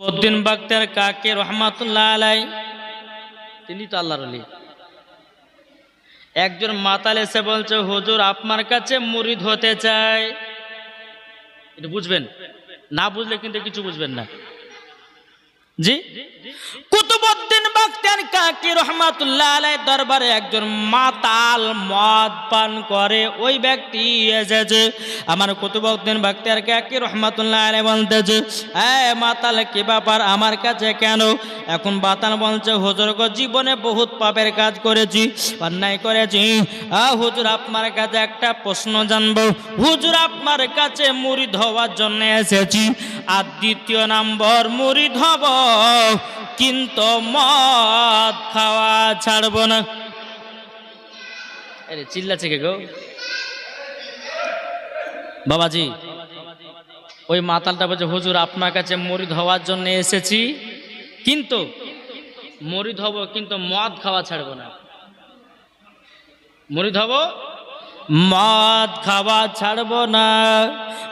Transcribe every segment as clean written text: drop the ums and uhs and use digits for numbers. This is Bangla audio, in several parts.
উদ্দিন বাগদার কাকি রহমাতুল্লাহ আলাই, তিনি তো আল্লাহর ওলি। একজন মাতাল এসে বলছে, হুজুর আপনার কাছে মুরিদ হতে চাই। এটা বুঝবেন, না বুঝলে কিন্তু কিছু বুঝবেন না। জি, কুতুবউদ্দিন বাগদার কাকি রহমাতুল্লাহ আলাই দরবারে একজন মাতাল মদ পান করে ওই ব্যক্তি এসেছে। আমার কুতুবউদ্দিন বাগদার কাকি রহমাতুল্লাহ আলাই বলতেছে, মাতাল কি ব্যাপার, আমার কাছে কেন? এখন মাতাল বলছে, হুজুর গো, জীবনে বহুত পাপের কাজ করেছি, অন্যায় করেছি। হুজুর আপনার কাছে একটা প্রশ্ন জানবো। হুজুর আপনার কাছে মুরিদ হওয়ার জন্য এসেছি, আর দ্বিতীয় নম্বর মুরিদ হব, কিন্তু মদ খাওয়া ছাড়বো না। আরে চিল্লাছে কে গো বাবাজি? ওই মাতালটা বলছে, হুজুর আপনার কাছে মুরিদ হওয়ার জন্য এসেছি, কিন্তু মুরিদ হব, কিন্তু মদ খাওয়া ছাড়বো না। মুরিদ হব, মদ খাওয়া ছাড়বো না।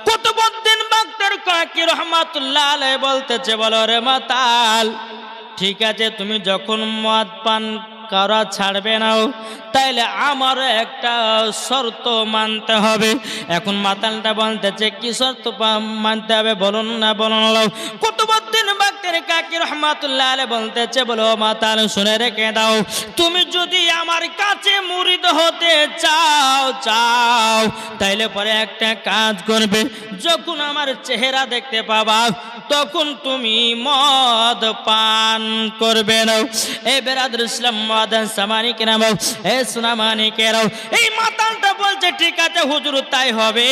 কুতুবউদ্দিন বাগদার কাকি রহমাতুল্লাহ আলাই বলতেছে, বলো রে মাতাল, ঠিক আছে, তুমি যখন মদ পান করা ছাড়বে না, তাইলে আমার একটা শর্ত মানতে হবে। এখন মাতালটা বলতেছে, কি শর্ত মানতে হবে বলুন না, বলুন। কুতুবউদ্দিন বাগদার কাকি রহমাতুল্লাহ আলাই বলতেছে, বলো মাতাল, শুনে রেখে দাও, তুমি যদি আমার কাছে মুরিদ হতে চাও তাইলে পরে একটা কাজ করবে, যখন আমার চেহারা দেখতে পাবা তখন তুমি মদ পান করবে না। এই বেরাদর ইসলাম মাদান সামানি কেরাম, এই সুনামানি কেরাম, এই মাতালটা বলছে, ঠিক আছে হুজুর তাই হবে।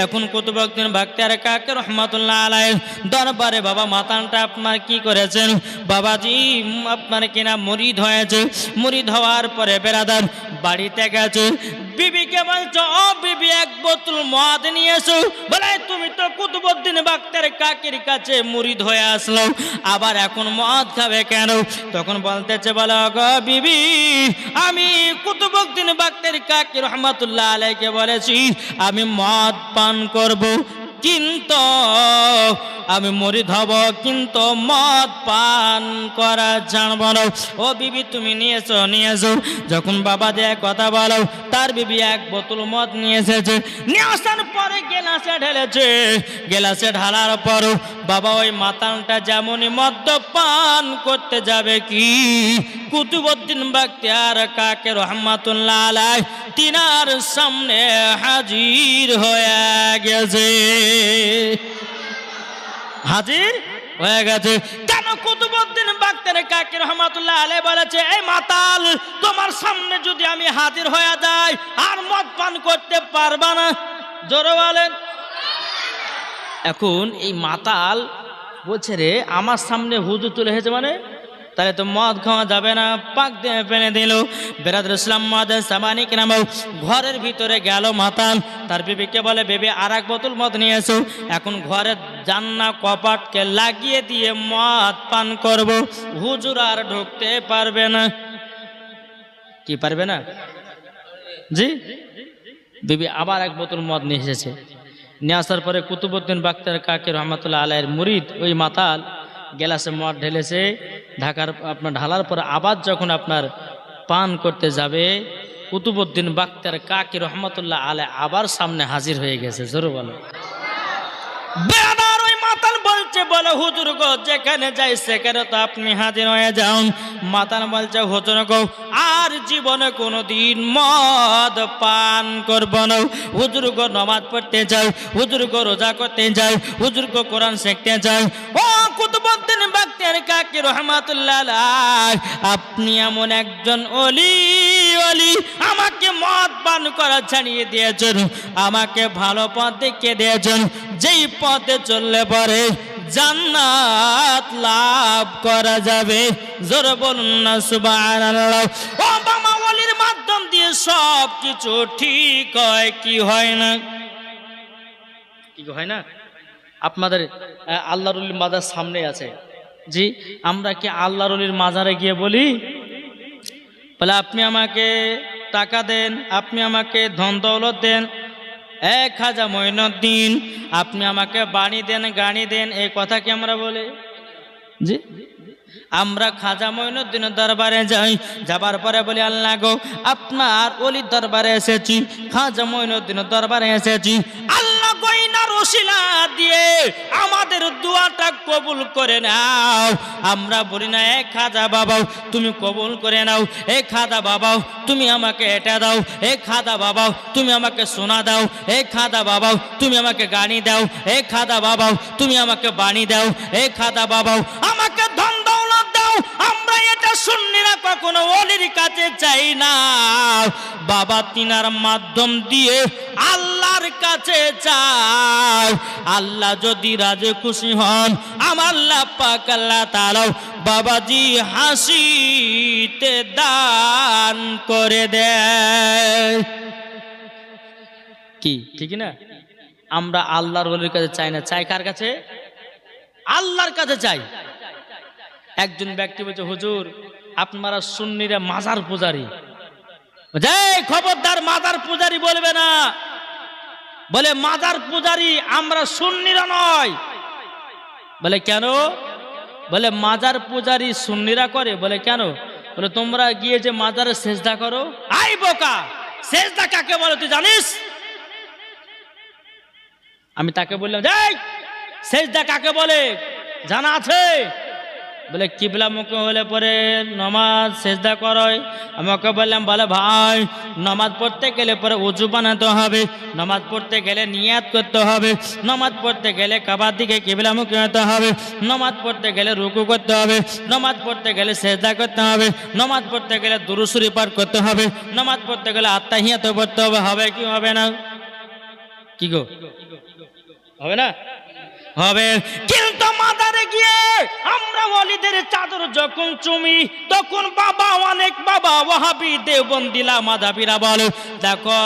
এখন কুতুবউদ্দিন বাগদার কাকি রহমাতুল্লাহ আলাই দরবারে, বাবা মাতালটা আপনার কি করেছেন? বাবাজি আপনার কিনা মুরিদ হয়েছে। মুরিদ হওয়ার পরে বেরাদার বাড়িতে গেছে, বিবিকে বলছো, ও বিবি, এক বোতল মদ নিয়ে এসো। বলে, তুমি তো কুতুবউদ্দিন বাগদার কাকির কাছে মুরিদ হয়ে আসলো, আবার এখন মদ খাবে কেন? তখন বলতেছে, বলো গো বিবি, আমি কুতুবউদ্দিন বাগদার কাকি রহমাতুল্লাহ আলাইকে বলেছি আমি মদ পান করব, কিন্তু আমি মুরিদ হব, কিন্তু মদ পান করা জানবো না। ও বিবি, তুমি নিয়ে এসো। যখন বাবা দিয়ে কথা বলো, তার বিবি এক বোতল মদ নিয়ে এসেছে। নিয়ে আসার পরে গেলাসে ঢেলেছে। গেলাসে ঢালার পর বাবা ওই মাতালটা যেমনই মদ পান করতে যাবে, কি কুতুবউদ্দিন বাগদার কাকি রহমাতুল্লাহ আলাই তিনার সামনে হাজির হয়ে গেছে। হাজির হয়ে গেছে কেন? কুতুবউদ্দিন বাগদার কাকি রহমাতুল্লাহ আলাই বলেছে, এই মাতাল, তোমার সামনে যদি আমি হাজির হয়ে যাই আর মদ পান করতে পারবা না। জোরে বলেন। এখন এই মাতাল বলছে, রে আমার সামনে হুজুর তুলে এসেছে, মানে তাহলে তো মদ খাওয়া যাবে না। পাক দিয়ে ফেলে দিল। বেরাদর ইসলাম মাদান সামানি কেরাম, ঘরের ভিতরে গেল মাতাল, তার বিবিকে বলে, বেবি আর এক বোতল মদ নিয়ে এসো। এখন ঘরের জান্না কপাটকে লাগিয়ে দিয়ে মদ পান করব, হুজুর আর ঢুকতে পারবে না। কি পারবে না? জি, বিবি আবার এক বোতল মদ নিয়ে এসেছে। নিয়ে আসার পরে কুতুবউদ্দিন বাগদার কাকি রহমাতুল্লাহ আলাইয়ের মুরিদ ওই মাতাল গেলাসে মদ ঢেলেছে। ঢালার পর আবার যখন আপনার পান করতে যাবে, কুতুবউদ্দিন বাগদার কাকি রহমাতুল্লাহ আলাই আবার সামনে হাজির হয়ে গেছে। জোরে বলো। বেয়াদার ওই মাতাল বলছে, বলো হুজুর গো, যেখানে যাই সেখানে তো আপনি হাজির হয়ে যান। মাতাল বলছে, হুজুর গো, আর জীবনে কোনোদিন মদ পান করব না। হুজুর গো, নামাজ পড়তে যাই, হুজুর গো, রোজা করতে যাই, হুজুর গো, কোরআন শিখতে যাই। ও কুতুবউদ্দিন বাগদার কাকি রহমাতুল্লাহ আলাই, আপনি এমন একজন ওলি, আমাকে মদ পান করা ছাড়িয়ে দিয়েছেন, আমাকে ভালো পথ দেখিয়ে দিয়েছেন, যেই পথে চললে পরে জান্নাত লাভ করা যাবে। জোরে বলুন না সুবহানাল্লাহ। ও বাবা, ওলির মাধ্যম দিয়ে সব কিছু ঠিক হয় কি হয় না? কি হয় না? আপনাদের আল্লাহর ওলির মাজার সামনে আছে। জি, আমরা কি আল্লাহর ওলির মাজারে গিয়ে বলি, বলে আপনি আমাকে টাকা দেন, আপনি আমাকে ধন দৌলত দেন, 1000 মঈনুদ্দিন, আপনি আমাকে বাড়ি দেন, গাড়ি দেন, এই কথা কি আমরা বলি? জি, আমরা খাজা মঈনুদ্দিনের দরবারে যাই, যাবার পরে বলি আল্লাহ গো আপনার ওলির দরবারে এসেছি, খাজা মঈনুদ্দিনের দরবারে এসেছি, আল্লাহ গয়নার ওসিলা দিয়ে আমাদের দোয়াটা কবুল করে নাও। আমরা বলি না এ খাজা বাবাও তুমি কবুল করে নাও, এ খাজা বাবাও তুমি আমাকে এটা দাও, এ খাজা বাবাও তুমি আমাকে সোনা দাও, এ খাজা বাবাও তুমি আমাকে গাড়ি দাও, এ খাজা বাবাও তুমি আমাকে বাণী দাও, এ খাজা বাবাও আমাকে ধন দৌলত দাও। আমরা এটা সুন্নিরা কখনো ওলির কাছে চাই না, বাবা তিনার মাধ্যম দিয়ে আল্লাহর কাছে চাও। আল্লাহ যদি রাজে খুশি হন আমার আল্লাহ পাক আল্লাহ তাআলা বাবাজি হাসিতে দান করে দেয়। কি ঠিক না? আমরা আল্লাহর ওলির কাছে চাই না, চাই কার কাছে? আল্লাহর কাছে চাই। একজন ব্যক্তি বলছে হুজুর আপনারা সুন্নিরা মাজার পূজারী, খবরদার মাজার পূজারী বলবে না। বলে মাজার পূজারী আমরা সুন্নিরা নয়। বলে কেন? বলে মাজার পূজারী সুন্নিরা করে। বলে কেন? বলে তোমরা গিয়ে যে মাজারে সেজদা করো। আই বোকা, সেজদা কাকে বলে তুই জানিস? আমি তাকে বললাম এই সেজদা কাকে বলে জানা আছে? বলে কিবলা মুখে হলে পরে নামাজ সেজদা করয়। আমাকে বললাম বলে ভাই নামাজ পড়তে গেলে পরে উজু বানাতে হবে, নামাজ পড়তে গেলে নিয়াত করতে হবে, নামাজ পড়তে গেলে কাবার দিকে কিবলা মুখে হতে হবে, নামাজ পড়তে গেলে রুকু করতে হবে, নামাজ পড়তে গেলে সেজদা করতে হবে, নামাজ পড়তে গেলে দুরূদ শরীফ পাঠ করতে হবে, নামাজ পড়তে গেলে আত্তাহিয়াত পড়তে হবে। হবে কি হবে না? কি গো হবে না? হবে। কিন্তু মাজারে গিয়ে আমরা ওলিদের চাদর যখন চুমি তখন বাবা অনেক বাবা ওয়াহাবি দেওবন্দিলা মাযহাবিরা বলে দেখো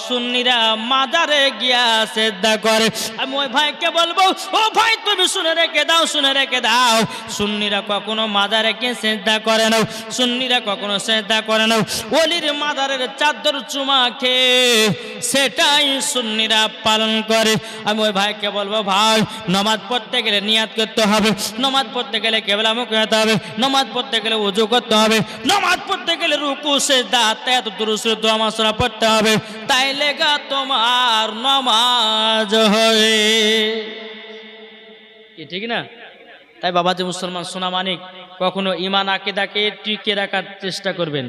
সুন্নিরা মাজারে গিয়া সিজদা করে। আমি ওই ভাইকে বলবো ও ভাই তুমি শুনে রেখে দাও, শুনে রেখে দাও, সুন্নিরা কখনো মাজারে গিয়ে সিজদা করে না, সুন্নিরা কখনো সিজদা করে না। ওলির মাজারের চাদর চুমা খেয়ে সেটাই সুন্নিরা পালন করে। আমি ওই ভাইকে বলবো ভাই নামাজ পড়তে গেলে নিয়াত করতে হবে, নামাজ পড়তে গেলে কিবলা মুখে হতে হবে, নামাজ পড়তে গেলে ওযু করতে হবে, নামাজ পড়তে গেলে রুকু সিজদা আত্তাহিয়াত দুরূদ শরীফ দোয়া মাসুরা পড়তে হবে, তাইলে গা তোমার নামাজ হয়। কি ঠিক না? তাই বাবাজি মুসলমান সোনা মানিক কখনো ঈমান আকীদাকে টিকিয়ে রাখার চেষ্টা করবেন,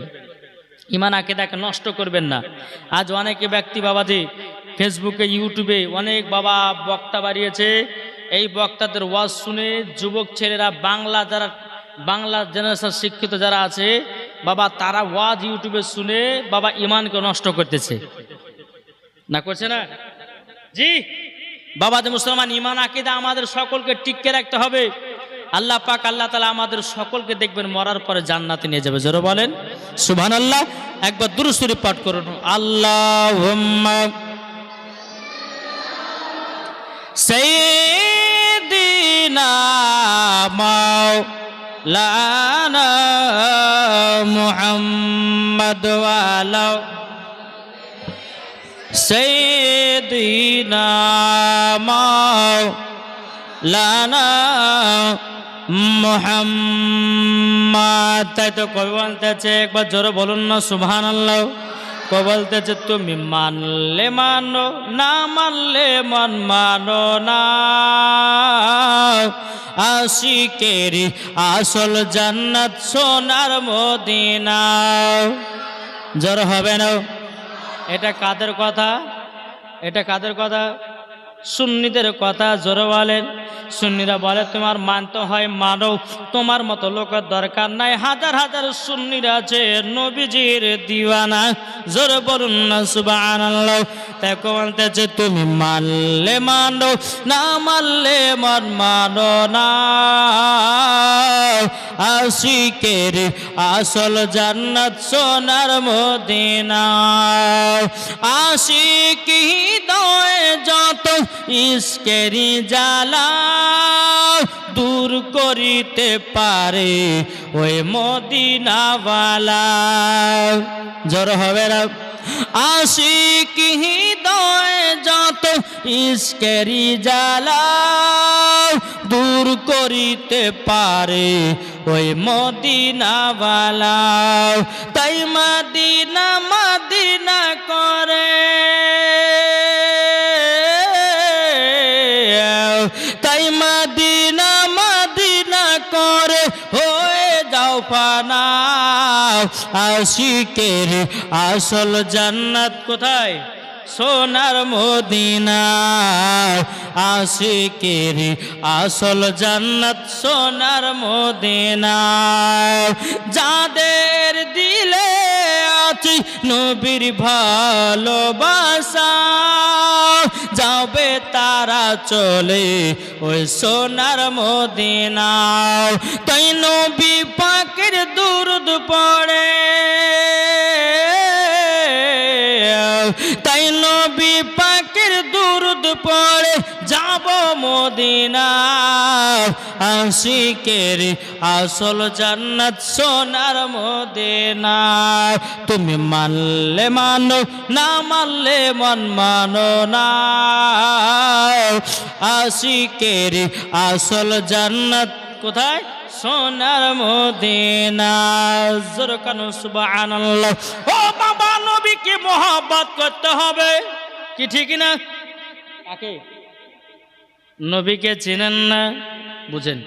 ঈমান আকীদাকে নষ্ট করবেন না। আজ অনেকে ব্যক্তি বাবাজি ফেসবুকে ইউটিউবে অনেক বাবা বক্তা বাড়িয়েছে, এই বক্তাদের ওয়াজ শুনে যুবক ছেলেরা বাংলা জেনারেশন শিক্ষিত যারা আছে বাবা তারা ওয়াজ ইউটিউবে শুনে বাবা ঈমানকে নষ্ট করতেছে না, করছে না? জি বাবাজি মুসলমান ঈমান আকীদা আমাদের সকলকে টিকে রাখতে হবে। আল্লাহ পাক আল্লাহ তাআলা আমাদের সকলকে দেখবেন মরার পরে জান্নাতে নিয়ে যাবে। জোরে বলেন সুবহানাল্লাহ। একবার দুরূদ শরীফ পাঠ করুন। আল্লাহুম্মা সাইয়্যিদিনা মাওলানা মুহাম্মদ ওয়া আলা সাইয়্যিদিনা মাওলানা মুহাম্মদ। তাই তো কবি বলতেছে একবার জোরে বলুন না সুবহানাল্লাহ। কবি বলতেছে তুমি মানলে মানো না মানলে মন মানো না, আশিকের আসল জান্নাত সোনার মদিনা। জোরে হবে না? এটা কাদের কথা? এটা কাদের কথা? সুন্নিদের কথা। জোরে বলেন। সুন্নিরা বলে তোমার মানতে হয় মানো, তোমার মতো লোকের দরকার নাই, হাজার হাজার সুন্নিরা আছে নবীজির দিওয়ানা। জোরে বলুন না সুবহানাল্লাহ। তাই বলতেছে তুমি মানলে মানো না মানলে মন মানো না, আশিকের আসল জান্নাত সোনার মদিনা। আশিক হৃদয়ে যত ইশকেরি জ্বালা দূর করিতে পারে ওই মদিনাওয়ালা। জোর হবে না? আশিক হৃদয়ে যত ইশকেরি জ্বালা দূর করিতে পারে ওই মদিনাওয়ালা। তাই মদিনা মদিনা করে, তাই মদিনা মদিনা করে হয়ে যাও ফানা। আশিকের আসল জান্নাত কোথায়? সোনার মদিনা। আশিকের আসল জান্নাত সোনার মদিনা। যাদের দিলে আছে নবীর ভালোবাসা, যাবে তারা চলে ওই সোনার মদিনা। তাই নবী পাকের দুরূদ পড়ে, তাই নবী পাকের দুরূদ পড়ে যাব মদিনা। আশিকের আসল জান্নাত সোনার মদিনা। তুমি মানলে মানো, না মানলে মন মানো না। আশিকের আসল জান্নাত কোথায়? সোনার মদিনা। জোরে কানো সুবহানাল্লাহ। ও বাবা, নবীকে মহব্বত করতে হবে, কি ঠিক না? কাকে? নবীকে চেনেন না? বুঝেন,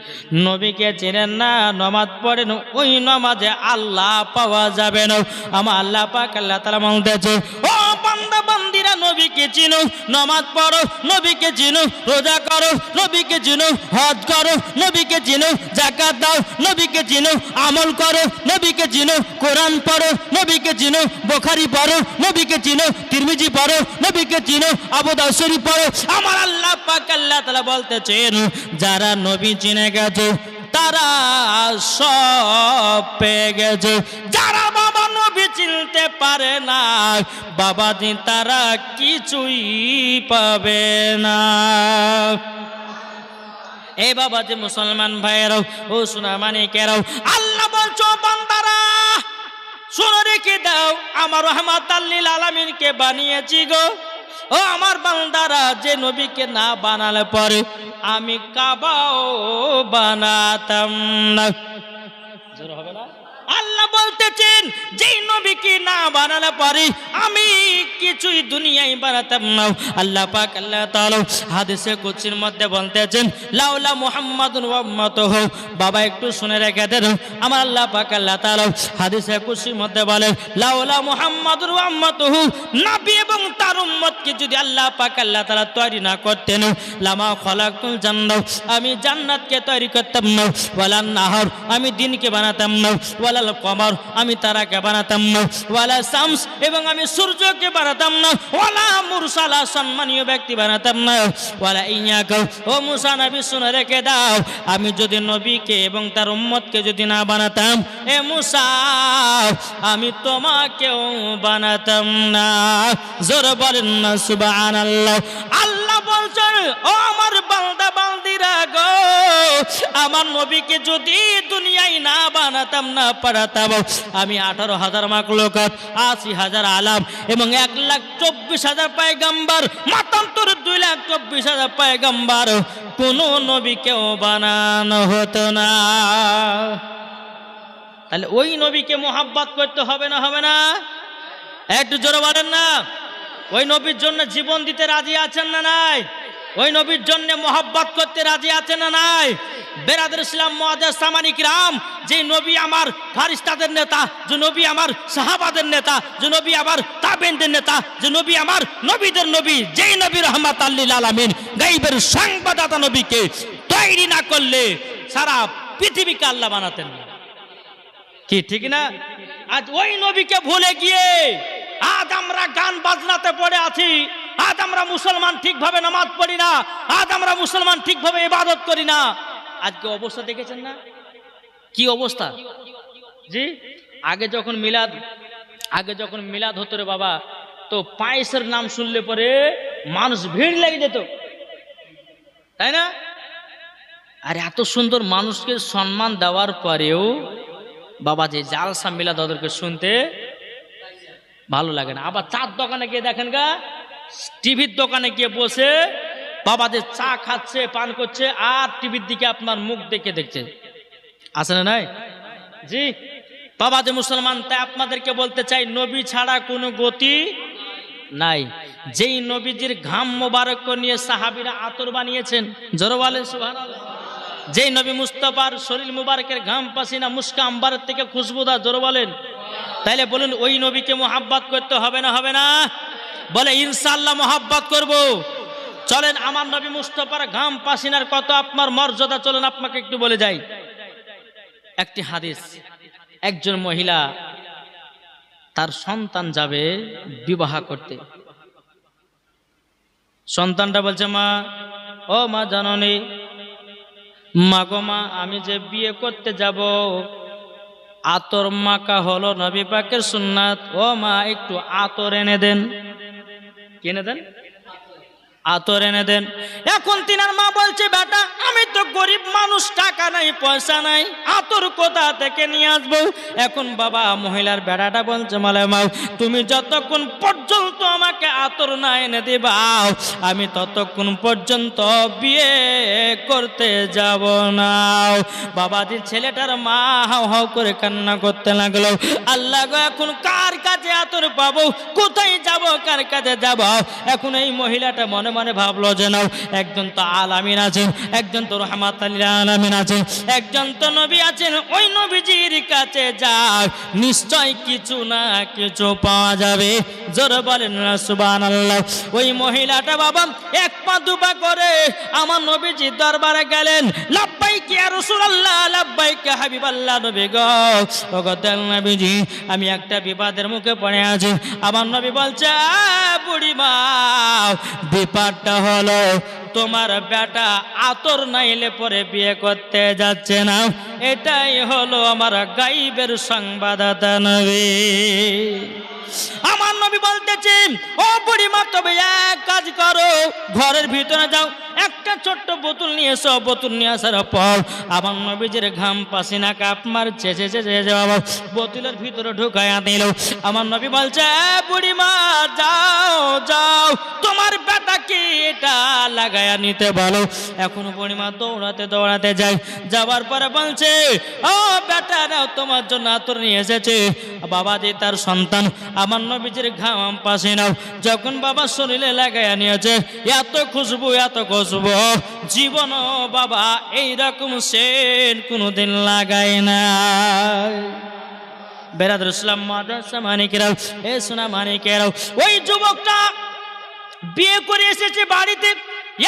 নবীকে চেনেন না, নামাজ পড়েন, ওই নামাজে আল্লাহ পাওয়া যাবে না। আমার আল্লাহ পাক আল্লাহ তাআলা বলতেছে, ও বান্দা বান্দিরা নবীকে চিনো, নামাজ পড়ো, নবীকে চিনো, রোজা করো, নবীকে চিনো, হজ করো, নবীকে চিনো, যাকাত দাও, নবীকে চিনো, আমল করো, নবীকে চিনো, কোরআন পড়ো, নবীকে চিনো, বুখারী পড়ো, নবীকে চিনো, তিরমিজি পড়ো, নবীকে চিনো, আবু দাউদ শরীফ পড়ো। আমার আল্লাহ পাক আল্লাহ তাআলা বলতেছেন, যারা নবী চিনে গেছে তারা সব পেয়ে গেছে। যারা বাবা নবী চিনতে পারে না বাবাজি, তারা কিছুই পাবে না। এই বাবাজি মুসলমান ভাইয়েরাও, ও সোনামানিকেরাও, আল্লাহ বলছো বান্দারা শুনে রেখে দাও, আমার রহমাতাল লিল আলামিনকে বানিয়েছি গো। ও আমার বান্দারা, যে নবীকে না বানালে পরে আমি কাবাও বানাতাম না। জোর হবে না? আল্লাহ বলতেছেন, যেই নবীকে না বানালে পরে আমি কিছুই দুনিয়ায় বানাতাম না। আল্লাহ পাক আল্লাহ তাআলা হাদিসে কুদসির মধ্যে বলতেছেন, লাউলা মুহাম্মাদুন ওয়া উম্মাতুহু। বাবা একটু শুনে রেখে দেন, আমার আল্লাহ পাক আল্লাহ তাআলা হাদিসে কুদসির মধ্যে বলেন, লাউলা মুহাম্মাদুন ওয়া উম্মাতুহু, নবী এবং তার উম্মতকে যদি আল্লাহ পাক আল্লাহ তাআলা তৈরি না করতেন, লামা খলাকুল জান্নাত, আমি জান্নাতকে তৈরি করতাম না, ওয়ালান নাহার, আমি দিনকে বানাতাম না, ওয়ালাল কমর, আমি তারাকে বানাতাম না, ওয়ালা শামস, এবং আমি সূর্যকে বানাতাম না, ওয়ালা মুরসালা, সম্মানীয় ব্যক্তি বানাতাম না, ওয়ালা ইয়াকা। ও মুসা নবী শুনে রেখে দাও, আমি যদি নবীকে এবং তার উম্মতকে যদি না বানাতাম, এ মুসা আমি তোমাকেও বানাতাম না। জোরে বলেন না সুবহানাল্লাহ। আল্লাহ বলছেন, ও আমার বান্দা বান্দিরা গো, আমার নবীকে যদি দুনিয়ায় না বানাতাম না পাঠাতাম, আমি 18,000 মাখলুকাত, 80,000 আলাম এবং 1,24,000 পয়গম্বর, মাতান্তর 2,24,000 পয়গম্বর, কোন নবীকেও বানানো হতো না। তাহলে ওই নবীকে মোহাব্বত করতে হবে না, হবে না? একটু জোরে বলেন না। ওই নবীর জন্য জীবন দিতে রাজি আছেন না নাই? ওই নবীর জন্য মোহাব্বত করতে রাজি আছেন না নাই? বেরাদর ইসলাম মুআজ্জাজ সামানি কিরাম, যে নবী আমার ফারিস্তাদের নেতা, যে নবী আমার সাহাবাদের নেতা, যে নবী আমার তাবেঈনদের নেতা, যে নবী আমার নবীদের নবী, যেই নবী রাহমাতাল লিল আলামিন, গায়বের সংবাদদাতা নবীকে তৈরি না করলে সারা পৃথিবীকে আল্লাহ বানাতেন না। কি ঠিক না? আজ ওই নবীকে ভুলে গিয়ে আজ আমরা গান বাজনাতে পড়ে আছি, আজ আমরা মুসলমান ঠিকভাবে নামাজ পড়ি না, আজ আমরা মুসলমান ঠিকভাবে ইবাদত করি না। আজকে অবস্থা দেখেছেন না কি অবস্থা? জি, আগে যখন মিলাদ হতো রে বাবা, তো পায়েসের নাম শুনলে পরে মানুষ ভিড় লেগে যেত, তাই না? আর এত সুন্দর মানুষকে সম্মান দেওয়ার পরেও বাবা যে জালসা মিলাদ ওদেরকে শুনতে ভালো লাগে না। আবার চার দোকানে গিয়ে দেখেন গা, টিভির দোকানে গিয়ে বসে বাবা যে চা খাচ্ছে পান করছে আর টিভির দিকে আপনার মুখ দেখে দেখছে, আছে না নাই? জি বাবা যে মুসলমান, তাই আপনাদেরকে বলতে চাই নবী ছাড়া কোনো গতি নাই। যেই নবীজির ঘাম মোবারক নিয়ে সাহাবীরা আতর বানিয়েছেন, জোরে বলেন সুবহানাল্লাহ। যেই নবী মুস্তাফার শরীর মুবারকের ঘাম পাসিনা মুস্কা আম্বারের থেকে খুশবুদার, জোরে বলেন। তাইলে বলুন ওই নবীকে মোহাব্বত করতে হবে না হবে না? বলে ইনশাআল্লাহ মোহাব্বত করব। চলেন আমার নবী মুস্তাফার ঘাম পাসিনার কত আপনার মর্যাদা, চলেন আপনাকে একটু বলে যাই। একটি হাদিস, একজন মহিলা তার সন্তান যাবে বিবাহ করতে, সন্তানটা বলছে মা, ও মা জাননি, মা গো মা আমি যে বিয়ে করতে যাব আতর মাখা হলো নবী পাকের সুন্নাত, ও মা একটু আতর এনে দেন। কি এনে দেন? আতর এনে দেন। এখন তিনার মা বলছে বেটা আমি তো গরিব মানুষ, টাকা নাই পয়সা নাই, আতর কোথা থেকে নিয়ে আসবো? এখন বাবা মহিলার বেটাটা বলছে মালে মা তুমি যতক্ষণ পর্যন্ত আমাকে আতর না এনে দিবা আমি ততক্ষণ পর্যন্ত বিয়ে করতে যাব না। বাবাজি ছেলেটার মা হাও হাও করে কান্না করতে লাগলো, আল্লাহ গো এখন কার কাছে আতর পাবো, কোথায় যাব, কার কাছে যাব? এখন এই মহিলাটা মনে মনে ভাবলো যে নাও একজন তো আলামিন আছেন, একজন তো রাহমাতুল লিল আলামিন আছেন, একজন তো নবী আছেন, ওই নবীজির কাছে যাও নিশ্চয় কিছু না কিছু পাওয়া যাবে। জোরে বলেন না সুবহানাল্লাহ। ওই মহিলাটা বাবা এক পা দুপা করে আমার নবীজির দরবারে গেলেন, লাব্বাইক ইয়া রাসূলুল্লাহ, লাব্বাইক ইয়া হাবিবাল্লাহ, নবী গো ওগো দেন নবীজি আমি একটা বিপদের মুখে পড়ে আছি। আমার নবী বলছে বুড়ি মা ব্যাপারটা হলো তোমার বেটা আতর নাইলে পরে বিয়ে করতে যাচ্ছে না, এটাই হলো আমার গাইবের সংবাদদাতা নবী। আমার নবী বলতেছে ও বুড়িমা তবে এক কাজ করো, ঘরের ভিতরে যাও, একটা ছোট্ট বোতল নিয়ে এসো, বোতল নিয়ে আসার পর আমার নবীজির ঘাম পাসিনা কাপ মারছে, বাবা বোতলের ভিতরে ঢুকাইয়া দিল। আমার নবী বলছে বুড়িমা যাও যাও তোমার বেটাকে এটা লাগাইয়া নিতে বলো। এখন বুড়িমা দৌড়াতে দৌড়াতে যায়, যাওয়ার পরে বলছে ও বেটা নাও তোমার জন্য আতর নিয়ে এসেছে। বাবাজি তার সন্তান আমার নবীজির ঘাম পাসিনা যখন বাবা শরীরে লাগাইয়া নিয়েছে, এত খুশবু এত খুশবু জীবন বাবা এইরকম সেন্ট কোনোদিন লাগায় না। বেরাদুল ইসলাম মাদ্রাসা মানিকেরাও, এ সোনা মানিকেরাও, ওই যুবকটা বিয়ে করে এসেছে বাড়িতে,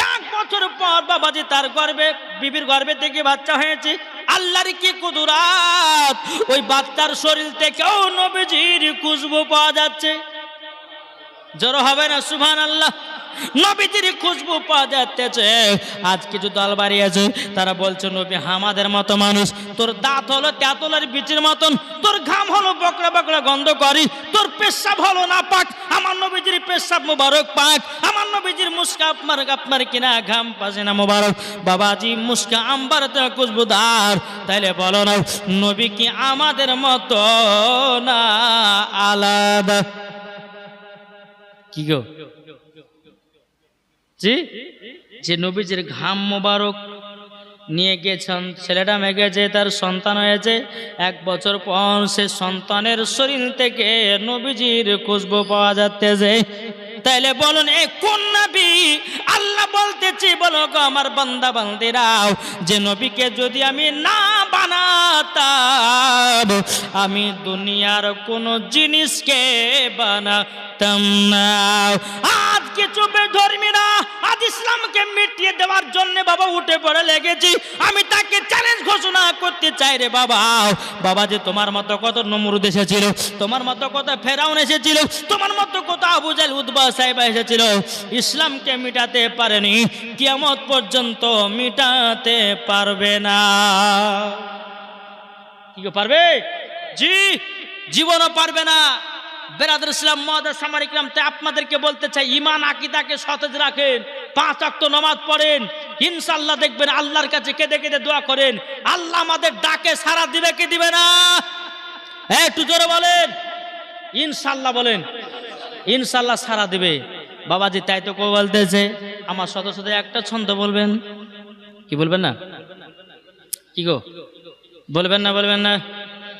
1 বছর পর বাবাজি তার গর্ভে বিবির গর্ভে থেকে বাচ্চা হয়েছে। আল্লাহর কি কুদরাত, ওই বাচ্চার শরীর থেকেও নবীজির খুশবু পাওয়া যাচ্ছে। জোরে হবে না সুবহানাল্লাহ? নবীজির খুশবু পাওয়া যাচ্ছে। আজ কিছু দল বাড়িয়েছে, তারা বলছে নবী আমাদের মতো মানুষ, তোর দাঁত হলো তেঁতুলের বিচির মতন, তোর ঘাম হলো বকরা বকরা গন্ধ করি, তোর পেশাব হলো না পাক, আমার নবীজির পেশাব মুবারক পাক, আমার নবীজির মুস্কা আপনার কিনা ঘাম পাসিনা মুবারক। বাবাজি মুস্কা আম্বার খুশবুদার, তাইলে বলো না নবী কি আমাদের মতো না আলাদা? কি গো জি, যে নবীজির ঘাম মোবারক নিয়ে গেছেন, ছেলেটা মেঘেছে, তার সন্তান হয়েছে, 1 বছর পর সে সন্তানের শরীর থেকে নবীজির খুশবু পাওয়া যাচ্ছে। তাইলে বলুন এ কোন নবী? আল্লাহ বলতেছি বলো গো আমার বান্দা বান্দিরাও, যে নবীকে যদি আমি না বানাতাম আমি দুনিয়ার কোন জিনিসকে বানাতাম না। আজ কিছু বেধর্মীরা আজ ইসলামকে মিটিয়ে দেওয়ার জন্য বাবা উঠে পড়ে লেগেছি, আমি তাকে চ্যালেঞ্জ ঘোষণা করতে চাই রে বাবা। বাবা যে তোমার মতো কত নমরুদ এসেছিল, তোমার মতো কত ফেরাউন এসেছিল, তোমার মতো কত আবু জাহেল উতবা সাহেবা এসেছিল, ইসলামকে মিটাতে পারেনি, কিয়ামত পর্যন্ত মিটাতে পারবে না। কি পারবে? জি জীবনও পারবে না। বেরাদুল ইসলাম মাদ্রাসা মানিকরাম, তাই আপনাদেরকে বলতে চাই ঈমান আকীদাকে সতেজ রাখেন, 5 ওয়াক্ত নামাজ পড়েন, ইনশাআল্লাহ দেখবেন আল্লাহর কাছে কেঁদে কেঁদে দোয়া করেন, আল্লাহ আমাদের ডাকে সাড়া দিবে কি দিবে না? একটু জোরে বলেন ইনশাআল্লাহ, বলেন ইনশাআল্লাহ সাড়া দিবে। বাবাজি তাই তো কেউ বলতেছে। আমার সাথে সাথে একটা ছন্দ বলবেন, কি বলবেন না? কি গো বলবেন না? বলবেন না?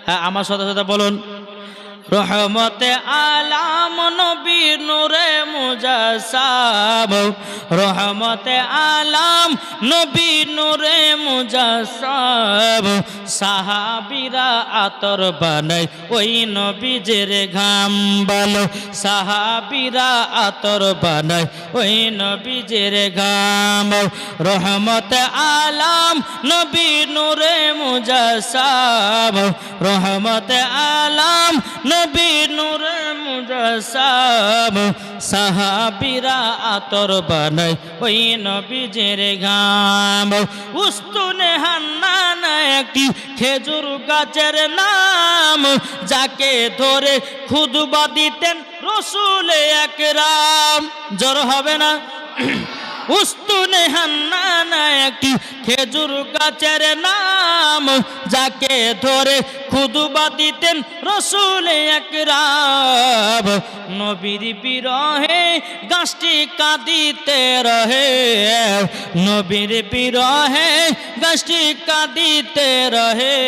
হ্যাঁ আমার সাথে সাথে বলুন। রহমতে আলাম নবী নূরে মুজাসসাম, রহমতে আলাম নবী নূরে মুজাসসাম, সাহাবীরা আতর বানায় ওই নবীজের ঘাম বলো, সাহাবীরা আতর বানায় ওই নবীজের ঘাম। রহমতে আলাম নবী নূরে মুজাসসাম, রহমতে আলাম নবী নূরে মুজাসসাম, সাহাবীরা আতর বানায় ওই নবীজের ঘাম। উস্তুনে হান্নান একটি খেজুর গাছের নাম, যাকে ধরে খুতবা দিতেন রাসূল আকরাম। জোর হবে না? উস্তুনে হান্নান একটি খেজুর গাছের নাম, যাকে ধরে খুতবা দিতেন রাসূল আকরাম। নবীর বিরহে গাছটি কাঁদিতে রহে, নবীর বিরহে গাছটি কাঁদিতে রহে,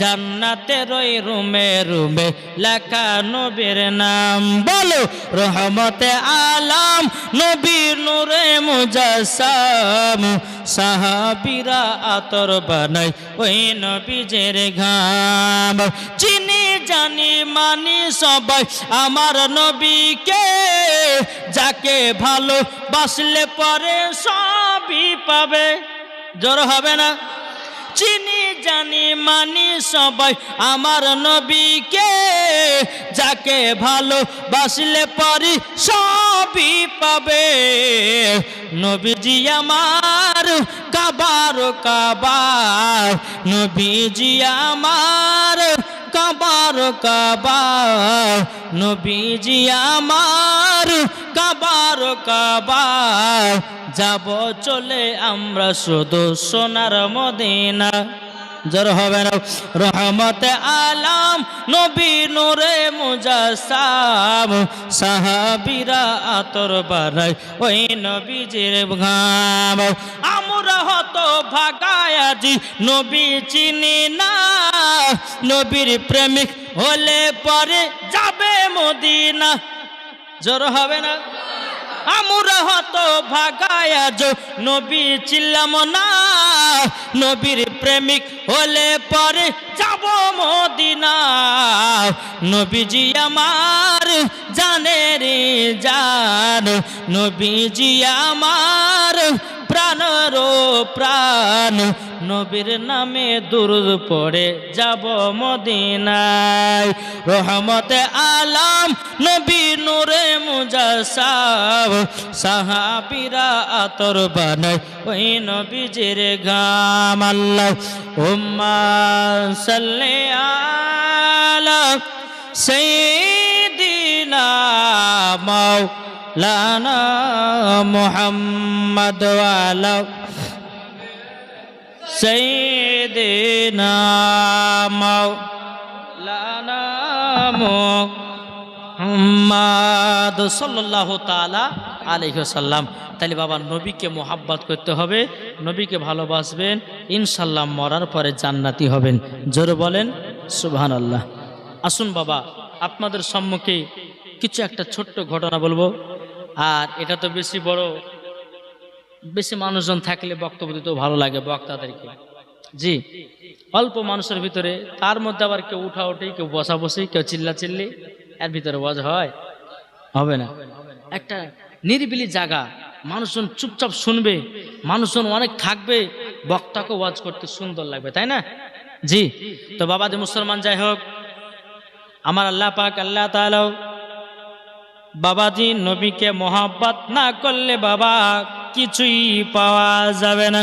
জান্নাতের ওই রুমে রুমে লেখা নবীর নাম। বলো রহমতে আলাম নবী নূরে মুজাসসাম, সাহাবীরা আতর বানায় ওই নবীজের ঘাম। চিনি জানি মানি সবাই আমার নবীকে, যাকে ভালো বাসলে পরে সবই পাবে। জোর হবে না? চিনি জানি মানি সবাই আমার নবীকে, যাকে ভালো বাসলে পরে সবই পাবে। নবীজি আমার কাবার কাবা, নবীজি আমার কাবার কাবা, নবীজি আমার কাবার কাবা। যাব চলে আমরা শুধু সোনার মদিনা। জোর হবে না? রহমতে আলাম নবী নূরে মুজাসসাম, সাহাবীরা আতর বানায় ওই নবীজির ঘাম। আমরা হত ভাগায় আজি নবী চিনি না, নবীর প্রেমিক হলে পরে যাবে মদিনা। জোর হবে না? আমরা হত ভাগায় আজ নবী ছিলাম না, নবীর প্রেমিক হলে পরে যাব মদিনা। নবীজি আমার জানের জান, নবীজি আমার প্রাণের প্রাণ, নবীর নামে দুরূদ পড়ে যাব মদিনায়। রহমতে আলাম নবী নূরে মুজাসসাম, সাহাবীরা আতর বানায় ওই নবীজির ঘাম। আল্লাহুম্মা সাল্লি আলা সাইয়্যিদিনা মাওলানা মুহাম্মদ ওয়া আলা সাইয়্যিদিনা মাওলানা মুহাম্মদ সাল্লাল্লাহু তাআলা আলাইহি ওয়াসাল্লাম। তাহলে বাবা নবীকে মোহাব্বত করতে হবে, নবীকে ভালোবাসবেন, ইনশাল্লাহ মরার পরে জান্নাতি হবেন। জোরে বলেন সুবহানাল্লাহ। আসুন বাবা আপনাদের সম্মুখে কিছু একটা ছোট্ট ঘটনা বলবো। আর এটা তো বেশি বড়, বেশি মানুষজন থাকলে বক্তব্য দিতেও ভালো লাগে বক্তাদেরকে। জি, অল্প মানুষের ভিতরে, তার মধ্যে আবার কেউ উঠা উঠি, কেউ বসা বসি, কেউ চিল্লা চিল্লি, এর ভিতরে ওয়াজ হয়? হবে না। একটা নিরিবিলি জায়গা, মানুষজন চুপচাপ শুনবে, মানুষজন অনেক থাকবে, বক্তাকে ওয়াজ করতে সুন্দর লাগবে, তাই না? জি, তো বাবা যে মুসলমান যাই হোক, আমার আল্লাহ পাক আল্লাহ তাআলা বাবাজি নবীকে মোহাব্বত না করলে বাবা কিছুই পাওয়া যাবে না।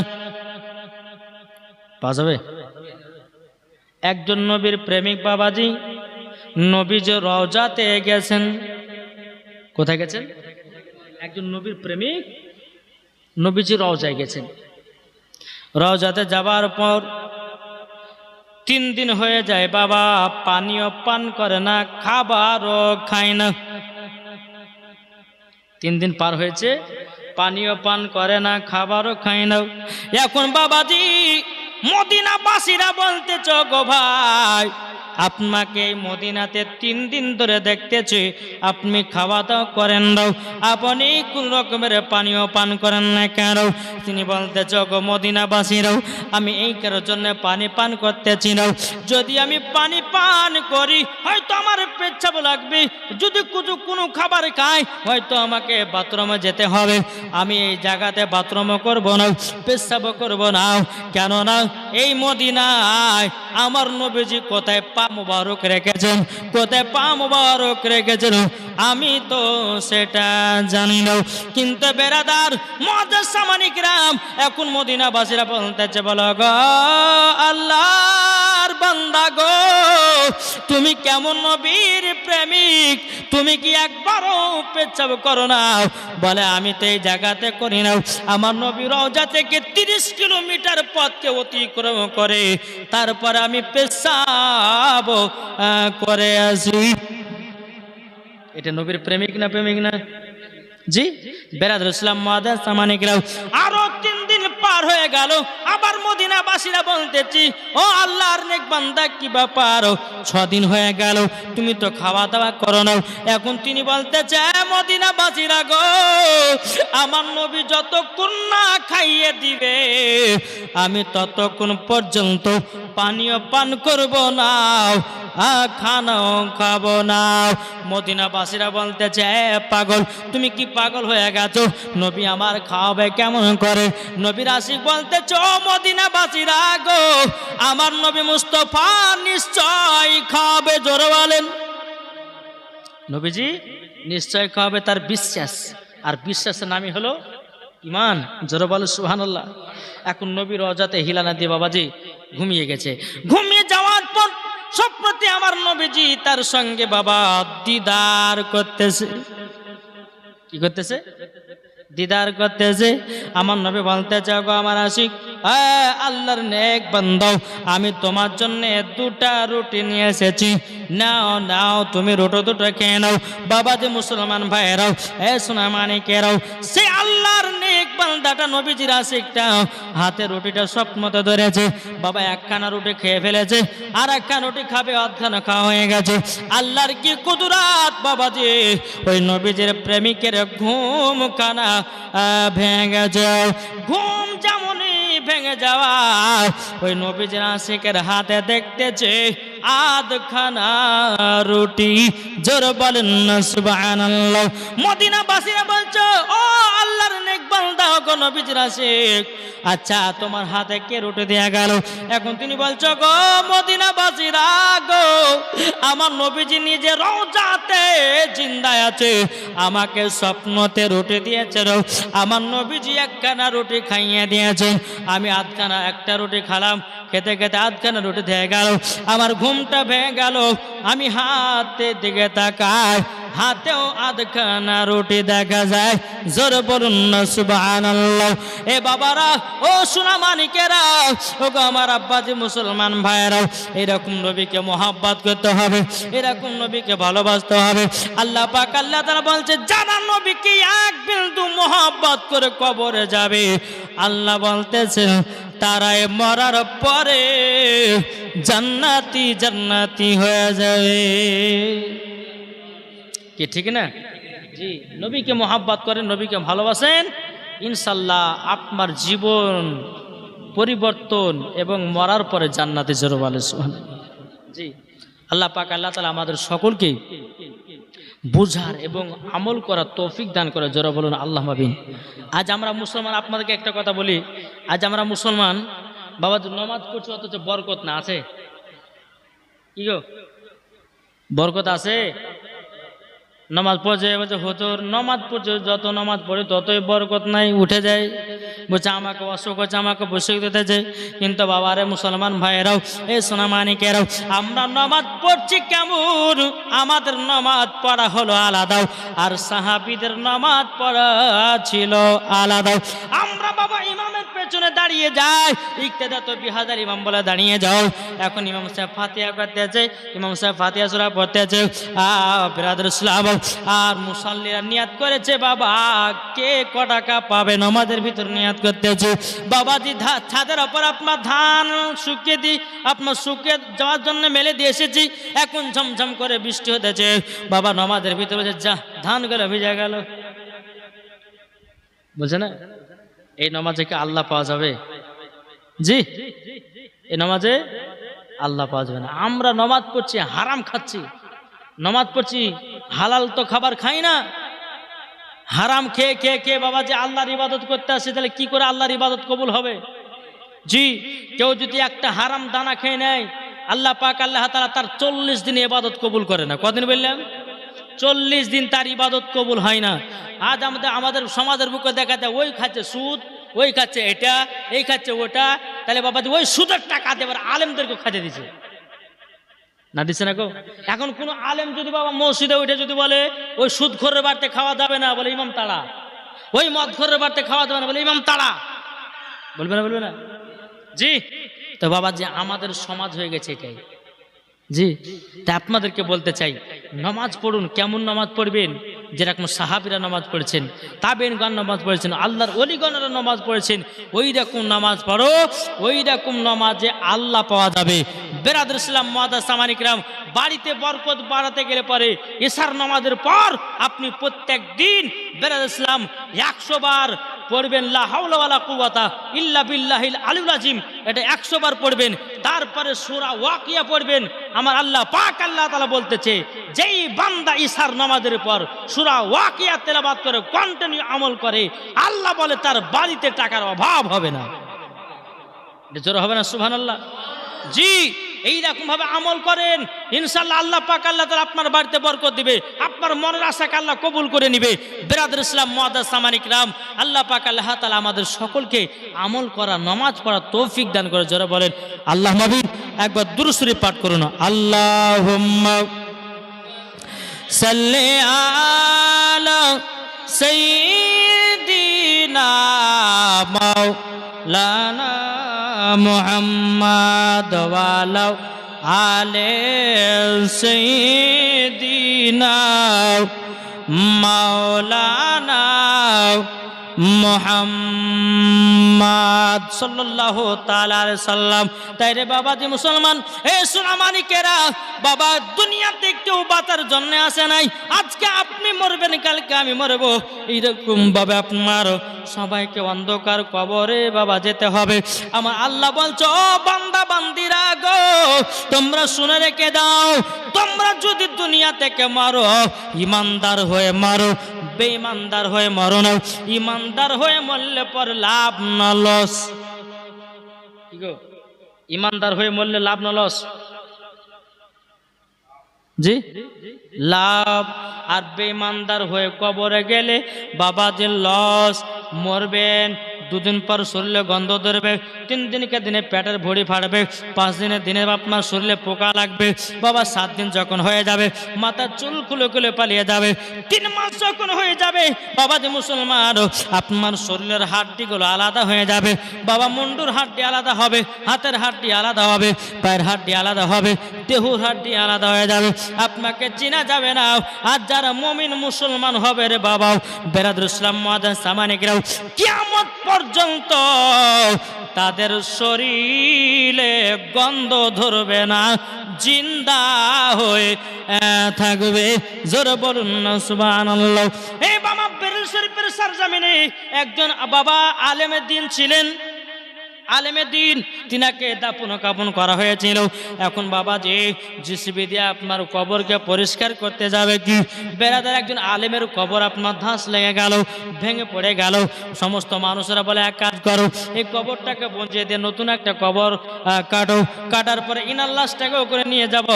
পাওয়া যাবে? একজন নবীর প্রেমিক বাবাজি নবীজি রওজাতে গেছেন। কোথায় গেছেন? একজন নবীর প্রেমিক নবীজি রওজায় গেছেন। রওজাতে যাবার পর 3 দিন হয়ে যায় বাবা, পানিও পান করে না, খাবারও খায় না। 3 দিন পার হয়েছে, পানিও পান করে না, খাবারও খায় না। এখন বাবাজি মদিনাবাসীরা বলতেছ গো ভাই, আপনাকে এই মদিনাতে 3 দিন ধরে দেখতেছি আপনি খাওয়া দাওয়া করেন না, আপনি কোন রকমের পানীয় পান করেন না কেন? তিনি বলতেছ গো মদিনাবাসীরাও, আমি এই কারোর জন্য পানি পান করতেছি না। যদি আমি পানি পান করি হয়তো আমার পেচ্ছাপ লাগবে, যদি কোনো খাবার খাই হয়তো আমাকে বাথরুমে যেতে হবে। আমি এই জায়গাতে বাথরুমও করব না, পেচ্ছাপও করব না। কেননা এই মদিনায় আমার নবীজি কোথায় পা মুবারক রেখেছেন, কোথায় পা মুবারক রেখেছেন আমি তো সেটা জানি না। কিন্তু বেরাদার মুআজ্জাজ সামানি কিরাম, এখন মদিনাবাসীরা বলতেছে বলো গো আল্লাহর বান্দা গো, তুমি কেমন নবীর প্রেমিক, তুমি কি একবারও পেচ্ছাপ করো না? বলে আমি তো এই জায়গাতে করি না, আমার নবী রওজা থেকে 30 কিলোমিটার পথকে অতিক্রম করে তারপরে আমি পেচ্ছাপ করে আসি। এটা নবীর প্রেমিক না প্রেমিক না? জি বেরাদুল ইসলাম মুআজ্জাজ সামানি কিরাম, আরো 3 দিন পার হয়ে গেল, আবার মদিনাবাসীরা বলতেছি ও আল্লাহর নেক বান্দা কি ব্যাপার, 6 দিন হয়ে গেল তুমি তো খাওয়া দাওয়া করো না। এখন তিনি বলতেছে মদিনাবাসীরা গো, আমার নবী যতক্ষণ না খাইয়ে দিবে আমি ততক্ষণ পর্যন্ত পানীয় পান করব না, খানাও খাবো না। মদিনাবাসীরা বলতেছে পাগল, তুমি কি পাগল হয়ে গেছো? নবী আমার খাওয়াবে কেমন করে? নবীর আশিক বলতেছে ও মদিনাবাসীরা গো, আমার নবী মুস্তাফা নিশ্চয় খাওয়াবে। জোরে বলেন নবীজি নিশ্চয় খাওয়াবে, তার বিশ্বাস, আর বিশ্বাসের নামই হলো ইমান। জোরে বলে সুবহানাল্লাহ। এখন নবীর রওজাতে হিলানা দিয়ে বাবাজি ঘুমিয়ে গেছে। ঘুমিয়ে যাওয়ার পর স্বপ্নতে আমার নবীজি তার সঙ্গে বাবা দিদার করতেছে। কি করতেছে? দিদার করতেছে। আমার নবী বলতেছে গো আমার আশিক, আল্লাহর নেক বান্দা, আমি তোমার জন্য 2টা রুটি নিয়ে এসেছি, নাও নাও তুমি রুটি 2টা খেয়ে নাও। বাবাজি মুসলমান ভাইরাও, সোনা মানিকেরাও, সে আল্লাহর নেক বান্দাটা নবীজির আশিকটা হাতে রুটিটা স্বপ্নতে ধরেছে। বাবা একখানা রুটি খেয়ে ফেলেছে, আর একখানা রুটি খাবে, অর্ধখানা খাওয়া হয়ে গেছে। আল্লাহর কি কুদরাত বাবাজি, ওই নবীজির প্রেমিকের ঘুম কানা ভেঙে যায়। ঘুম যেমনই ভেঙে যাওয়া ওই নবীজির আশিকের হাতে দেখতেছে আধখানা রুটি। জোর বলেন না সুবহানাল্লাহ। মদিনাবাসীরা বলছো ও আল্লাহর নেক বান্দা গো নবীজির আশিক, আচ্ছা তোমার হাতে কে রুটি দেয়া গেল? এখন তিনি বলছো গো মদিনাবাসীরা গো, আমার নবীজি নিজে রওজাতে জিন্দায় আছে, আমাকে স্বপ্নতে রুটি দিয়েছে। আমার নবীজি একখানা রুটি খাইয়ে দিয়েছে, আমি আধখানা, একটা রুটি খালাম, খেতে খেতে আধখানা রুটি দিয়ে গেল, আমার ঘুমটা ভেঙে গেল। আমি হাতের দিকে তাকাই, হাতেও আধখানা রুটি দেখা যায়। জোর বলুন না সুবহানাল্লাহ। এ বাবারা, ও সোনা মানিকেরা, ও গো আমার আব্বাজি মুসলমান ভাইয়েরা, এরকম নবীকে মহব্বত করতে হবে, এরকম নবীকে ভালোবাসতে হবে। আল্লাহ পাক আল্লাহ তাআলা বলছে যারা নবীকে এক বিন্দু মহব্বত করে কবরে যাবে, আল্লাহ বলতেছে তারাই মরার পরে জান্নাতি জান্নাতি হয়ে যাবে। কি ঠিক না? জি, নবীকে মহব্বত করেন, নবীকে ভালোবাসেন, ইনশাল্লাহ আপনার জীবন পরিবর্তন এবং মরার পরে জান্নাতে জোরে বলে সুবহানাল্লাহ। জি, আল্লাহ পাক আল্লাহ তাআলা আমাদের সকলকে বুঝার এবং আমল করার তৌফিক দান করে। জোরে বলুন আল্লাহুম্মা আমিন। আজ আমরা মুসলমান, আপনাদেরকে একটা কথা বলি, আজ আমরা মুসলমান বাবা নামাজ পড়ছি অথচ বরকত না আছে। কি গো বরকত আছে? নামাজ পড়ছে বলছে হুজুর নামাজ পড়ছে, যত নামাজ পড়ে ততই বরকত নাই, উঠে যায়, বলছে আমাকে অসুখ হচ্ছে, আমাকে বসে দিতেছে। কিন্তু বাবারে মুসলমান ভাইয়েরাও, এই সোনা মানিকেরাও, আমরা নামাজ পড়ছি কেমন? আমাদের নামাজ পড়া হলো আলাদা, আর সাহাবীদের নামাজ পড়া ছিল আলাদা। আমরা বাবা ইমামের পেছনে দাঁড়িয়ে যায়, ইক্তেদা তো বিহাজার ইমাম বলে দাঁড়িয়ে যাও। এখন ইমাম সাহেব ফাতিহা করতেছে, ইমাম সাহেব ফাতিহা সূরা পড়তেছে। বিরাদর ইসলাম, আর মুসাল্লিরা নিয়াত করেছে বাবা কে ক টাকা পাবে, নামাজের ভিতর নিয়াত করতেছে। বাবাজি ছাদের ওপর আপনার ধান শুকিয়ে দিই, আপনার শুকিয়ে যাওয়ার জন্য মেলে দিয়ে এসেছি, এখন ঝমঝম করে বৃষ্টি হতেছে। বাবা নামাজের ভিতরে বলছে যা ধান গুলো ভিজে গেল। বলছে না এই নামাজে কি আল্লাহ পাওয়া যাবে? জি, এই নামাজে আল্লাহ পাওয়া যাবে না। আমরা নামাজ পড়ছি হারাম খাচ্ছি, নামাজ পড়ছি হালাল তো খাবার খাই না, হারাম খেয়ে খেয়ে খেয়ে বাবা যে আল্লাহর ইবাদত করতে আসে, তাহলে কি করে আল্লাহর ইবাদত কবুল হবে? জি, কেউ যদি একটা হারাম দানা খেয়ে নেয়, আল্লাহ পাক আল্লাহ তাআলা তার 40 দিন ইবাদত কবুল করে না। কদিন বললাম? 40 দিন তার ইবাদত কবুল হয় না। আজ আমাদের সমাজের বুকে দেখা যায় ওই খাচ্ছে সুদ, ওই খাচ্ছে এটা, এই খাচ্ছে ওটা, তাহলে বাবা ওই সুদের টাকা দেবার আলেমদেরকে খাতে দিছে না, দিচ্ছে না গো। এখন কোন আলেম যদি বাবা মসজিদে উঠে যদি বলে ওই সুদখোরের বাড়িতে খাওয়া যাবে না, বলে ইমাম তাড়া, ওই মদখোরের বাড়িতে খাওয়া যাবে না, বলে ইমাম তাড়া, বলবে না? বলবে না? জি, তো বাবা যে আমাদের সমাজ হয়ে গেছে এটাই। জি, তা আপনাদেরকে বলতে চাই নামাজ পড়ুন। কেমন নামাজ পড়বেন? যেরকম সাহাবীরা নামাজ পড়েছেন, তাবেঈনগণ নামাজ পড়েছেন, আল্লাহর ওলিগণরা নামাজ পড়েছেন, ওই রকম নামাজ পড়ো, ওই রকম নামাজে আল্লাহ পাওয়া যাবে। বিরাদর ইসলাম মুআদ্দাস সামানিক রাম, বাড়িতে বরকত বাড়াতে গেলে পরে ইশার নামাজের পর আপনি প্রত্যেক দিন বিরাদর ইসলাম 100 বার পড়বেন লা হাওলা ওয়ালা কুওয়াতা ইল্লা বিল্লাহিল আলিয়্যিল আযীম, এটা 100 বার পড়বেন। তারপরে সূরা ওয়াকিয়া পড়বেন। আমার আল্লাহ পাক আল্লাহ তাআলা বলতেছে, যেই বান্দা ইশার নামাজের পর সূরা ওয়াকিয়া তেলাওয়াত করে কন্টিনিউ আমল করে, আল্লাহ বলে তার বাড়িতে টাকার অভাব হবে না। জোরে হবে না সুবহানাল্লাহ? জি, এইরকম ভাবে আমল করেন, ইনশাআল্লাহ আল্লাহ পাক আল্লাহ তাআলা আপনার বাড়িতে বরকত দিবে, আপনার মনের আশাকে আল্লাহ কবুল করে নিবে। বিরাদর ইসলাম মুআদ্দাস সামানিক রাম, আল্লাহ পাক আল্লাহ তাআলা আমাদের সকলকে আমল করা, নামাজ পড়া তৌফিক দান করে। জোরে বলেন আল্লাহ নবী, একবার দুরূদ শরীফ পাঠ করুন। আল্লাহুম্মা সাল্লি আলা সাইয়্যিদিনা মাওলানা মুহাম্মদ ওয়া আলা আলি সাইয়্যিদিনা মাওলানা মুহাম্মদ সাল্লাল্লাহু তাআলা আলাইহি সাল্লাম। তাই রে বাবা যে মুসলমান, এই সোনামানিকেরা, বাবা দুনিয়াতে কেউ বাঁচার জন্য আসে নাই। আজকে আপনি মরবেন, কালকে আমি মরবো, এইরকম ভাবে আপনার সবাইকে অন্ধকার কবরে বাবা যেতে হবে। আমার আল্লাহ বলছো, ও বান্দা বান্দিরা গো, তোমরা শুনে রেখে দাও, তোমরা যদি দুনিয়া থেকে মারো, ইমানদার হয়ে মারো, বেঈমানদার হয়ে মরো না। ইমানদার হয়ে মরলে পর লাভ না লস। কি গো, ইমানদার হয়ে মরলে লাভ না লস? জি, লাভ। আর বেঈমানদার হয়ে কবরে গেলে বাবা যে লস। মরবেন, 2 দিন পর শরীরে গন্ধ ধরবে, 3 দিনকে দিনে পেটের ভড়ি ফাটবে, 5 দিনে আপনার শরীরে পোকা লাগবে বাবা, 7 দিন যখন হয়ে যাবে মাথার চুল খুলে খুলে পালিয়ে যাবে, 3 মাস যখন হয়ে যাবে বাবা যে মুসলমান, আপনার শরীরের হাড্ডিগুলো আলাদা হয়ে যাবে বাবা, মুন্ডুর হাড্ডি আলাদা হবে, হাতের হাড্ডি আলাদা হবে, পায়ের হাড্ডি আলাদা হবে, দেহুর হাড্ডি আলাদা হয়ে যাবে, আপনাকে চেনা যাবে না। আর যারা মুমিন মুসলমান হবে রে বাবা, বিরাদর ইসলাম মুআদ্দাস সামানিকরাও, কিয়ামত পর্যন্ত তাদের শরীরে গন্ধ ধরবে না, জিন্দা হয়ে থাকবে। জোরে বলুন না সুবহানাল্লাহ। এই বাবা বেরেল শরীফের সরজমিনে একজন বাবা আলেমে দ্বীন ছিলেন, আলেমে দ্বীন, তিনাকে দাফন কাফন করা হয়েছিল। এখন বাবা যে জিসিবি দিয়ে আপনার কবরকে পরিষ্কার করতে যাবে কি বেরাদার, একজন আলেমের কবর আপনার ধাঁস লেগে গেল, ভেঙে পড়ে গেল। সমস্ত মানুষেরা বলে এক কাজ করো, এই কবরটাকে বঞ্চিয়ে দিয়ে নতুন একটা কবর কাটো, কাটার পরে ইনার লাশটাকেও করে নিয়ে যাব।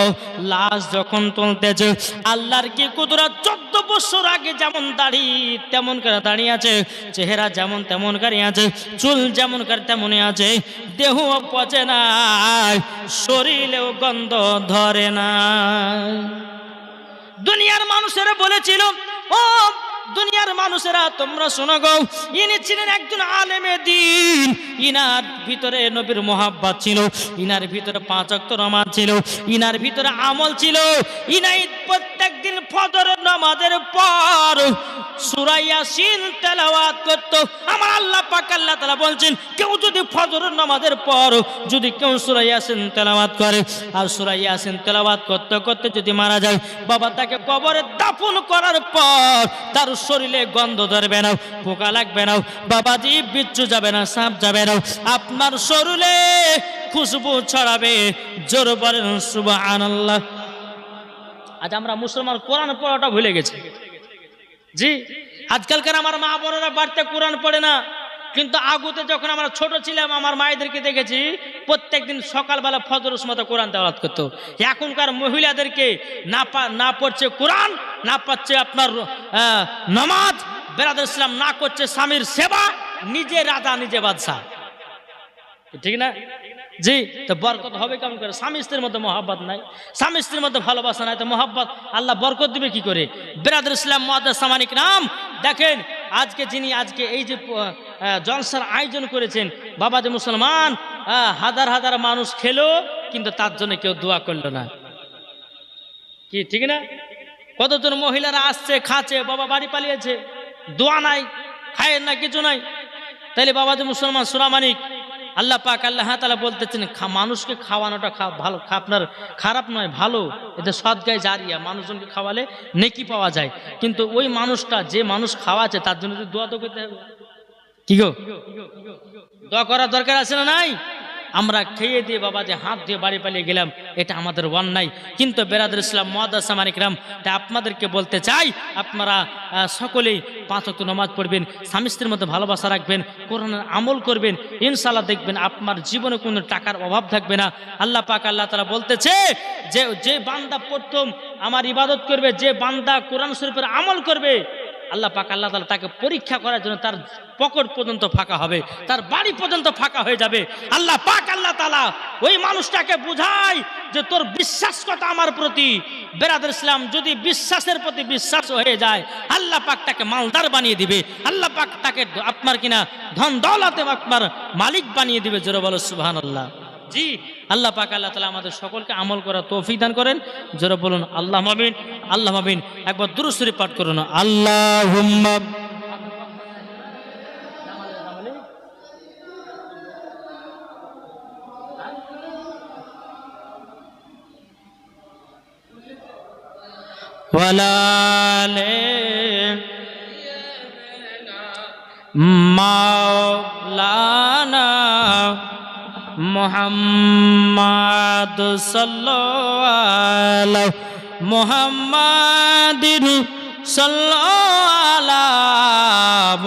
লাশ যখন তুলতেছে, আল্লাহর কি কুদরত, 14 বছর আগে যেমন দাড়ি তেমন করে দাঁড়িয়ে আছে, চেহারা যেমন তেমন করে আছে, চুল যেমন করে তেমনই আছে, দেহ পচে না, শরীরেও গন্ধ ধরে না। দুনিয়ার মানুষেরা বলেছিল, ও দুনিয়ার মানুষেরা তোমরা শোনো গো, ইনি ছিলেন একজন আলেমে দ্বীন। ইনার ভিতরে নবীর মোহাব্বত ছিল, ইনার ভিতরে 5 ওয়াক্ত নামাজ ছিল, ইনার ভিতরে আমল ছিল। ইনাই প্রত্যেকদিন ফজর নামাজের পর সূরা ইয়াসিন তেলাওয়াত করত। আমার আল্লাহ পাক আল্লাহ তাআলা বলছেন, কেউ যদি ফজর নামাজের পর যদি কেউ সূরা ইয়াসিন তেলাওয়াত করে আর সূরা ইয়াসিন তেলাওয়াত করতে করতে যদি মারা যায়, বাবা তাকে কবরে দাফন করার পর তার শরীরে গন্ধ ধরবে না, পোকা লাগবে না, বাবাজি বিচ্ছু যাবে না, সাপ যাবে না, আপনার শরীরে খুশবু ছড়াবে। জোর বলেন সুবহানাল্লাহ। আজ আমরা মুসলমান কোরআন পড়াটা ভুলে গেছি। জি, আজকালকার আমার মা বোনেরা বাড়িতে কোরআন পড়ে না, কিন্তু আগুতে যখন আমরা ছোট ছিলাম আমার মায়েদেরকে দেখেছি প্রত্যেকদিন সকালবেলা ফজরের সময় কোরআন তেলাওয়াত করতো। এখনকার মহিলাদেরকে না পড়ছে কোরআন, না পাচ্ছে আপনার নামাজ, বেরাদর ইসলাম না করছে স্বামীর সেবা, নিজে রাজা নিজে বাদশা, ঠিক না? জি, তো বরকত হবে কেমন করে? স্বামী স্ত্রীর মধ্যে মহব্বত নাই, স্বামী স্ত্রীর মধ্যে ভালোবাসা নাই, তো মহব্বত আল্লাহ বরকত দিবে কি করে? বেরাদর ইসলাম মুআদ্দাস সামানিক নাম দেখেন, আজকে যিনি আজকে এই যে জলসার আয়োজন করেছেন, বাবা যে মুসলমান হাজার হাজার মানুষ খেলো কিন্তু তার জন্য কেউ দোয়া করলো না, কি ঠিক না? কতজন মহিলারা আসছে খাচ্ছে, বাবা বাড়ি পালিয়েছে, দোয়া নাই, খায়ের না, কিছু নাই। তাইলে বাবা যে মুসলমান সূরা মানিক আল্লাহ পাক আল্লাহ তাআলা বলতেছেন, মানুষকে খাওয়ানোটা ভালো, আপনার খারাপ নয়, ভালো, এটা সদকায়ে জারিয়া, মানুষজনকে খাওয়ালে নেকি পাওয়া যায়। কিন্তু ওই মানুষটা যে মানুষ খাওয়াচ্ছে তার জন্য দোয়া তো করতে হবে, কি গো? দোয়া করার দরকার আছে না নাই? আমরা খেয়ে দিয়ে বাবা যে হাত দিয়ে বাড়ি পালিয়ে গেলাম, এটা আমাদের অন্যায়। কিন্তু বেরাদর ইসলাম মুআদ্দাস সামানিক রাম, তা আপনাদেরকে বলতে চাই, আপনারা সকলেই 5 ওয়াক্ত নামাজ পড়বেন, স্বামী স্ত্রীর মধ্যে ভালোবাসা রাখবেন, কোরআনের আমল করবেন, ইনশাআল্লাহ দেখবেন আপনার জীবনে কোনো টাকার অভাব থাকবে না। আল্লাহ পাক আল্লাহ তাআলা বলতেছে যে বান্দা প্রথম আমার ইবাদত করবে, যে বান্দা কোরআন শরীফের আমল করবে, আল্লাহ পাক আল্লাহ তাআলা তাকে পরীক্ষা করার জন্য তার পকেট পর্যন্ত ফাঁকা হবে, তার বাড়ি পর্যন্ত ফাঁকা হয়ে যাবে। আল্লাহ পাক আল্লাহ তাআলা ওই মানুষটাকে বুঝায় যে তোর বিশ্বাস কথা আমার প্রতি। বেরাদর ইসলাম, যদি বিশ্বাসের প্রতি বিশ্বাস হয়ে যায়, আল্লাহ পাক তাকে মালদার বানিয়ে দিবে, আল্লাহ পাক তাকে আপনার কিনা ধন দৌলতে আপনার মালিক বানিয়ে দিবে। জোরে বলো সুবহানাল্লাহ। জি, আল্লাহ পাক আল্লাহ তাআলা আমাদের সকলকে আমল করার তৌফিক দান করেন। জোরে বলুন আল্লাহুম্মা আমিন, আল্লাহুম্মা আমিন। একবার দুরূদ শরীফ পাঠ করুন, আল্লাহুম্মা ওয়ালালে মাওলানা মুহাম্মাদ সাল্লাল্লাহু আলা মুহাম্মাদিন সাল্লাল্লাহু আলা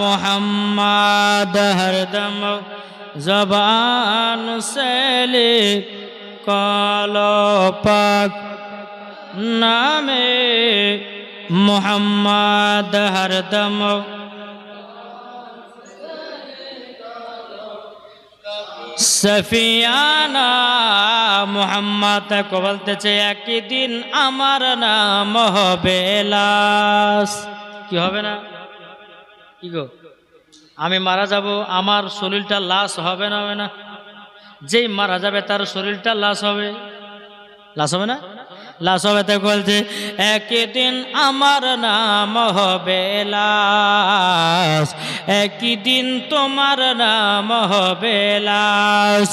মুহাম্মাদ হরদম জবান से কালো পাক নামে মুহাম্মাদ হরদম সফিয়ানা মুহাম্মদ को বলতেছে একদিন আমার নাম হবে লাশ। কি হবে না? কি গো, আমি মারা যাব, আমার শরীরটা লাশ হবে না? হবে না? যেই মারা যাবে তার শরীরটা লাশ হবে, লাশ হবে না? লাশ হবে। তো বলছে একদিন আমার নাম হবে লাশ, একদিন তোমার নাম হবে লাশ,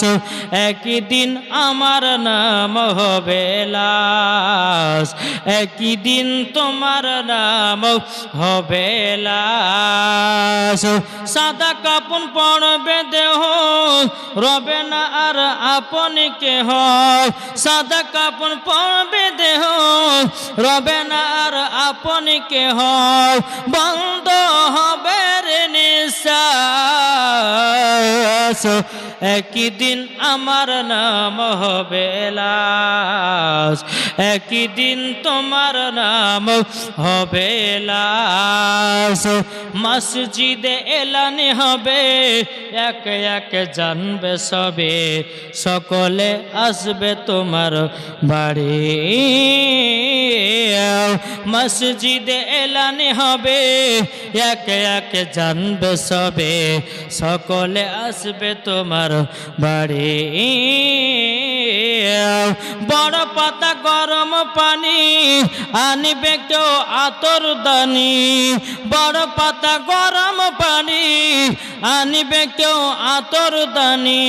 একদিন আমার নাম হবে লাশ, একদিন তোমার নাম হবে লাশ। সাদা কাপন পড়বে দেহ, রবে না আর আপনি কেহ, সাদা কাপন পড়বে দেহ, রবে না আর আপনি কেহ, বন্ধ হবে রে নিঃশ্বাস, একদিন আমার নাম হবে লাশ, একদিন তোমার নাম হবে লাশ। মসজিদে এলানি হবে, এক এক জানবে সবে, সকলে আসবে তোমার বাড়ি মসজিদে এলানি হবে, একে একে জানবে সবে, সকলে আসবে তোমার বাড়ি। বড় পাতা গরম পানি আনিবে কেউ আতর দানি, বড় পাতা গরম পানি আনিবে কেউ আতর দানি,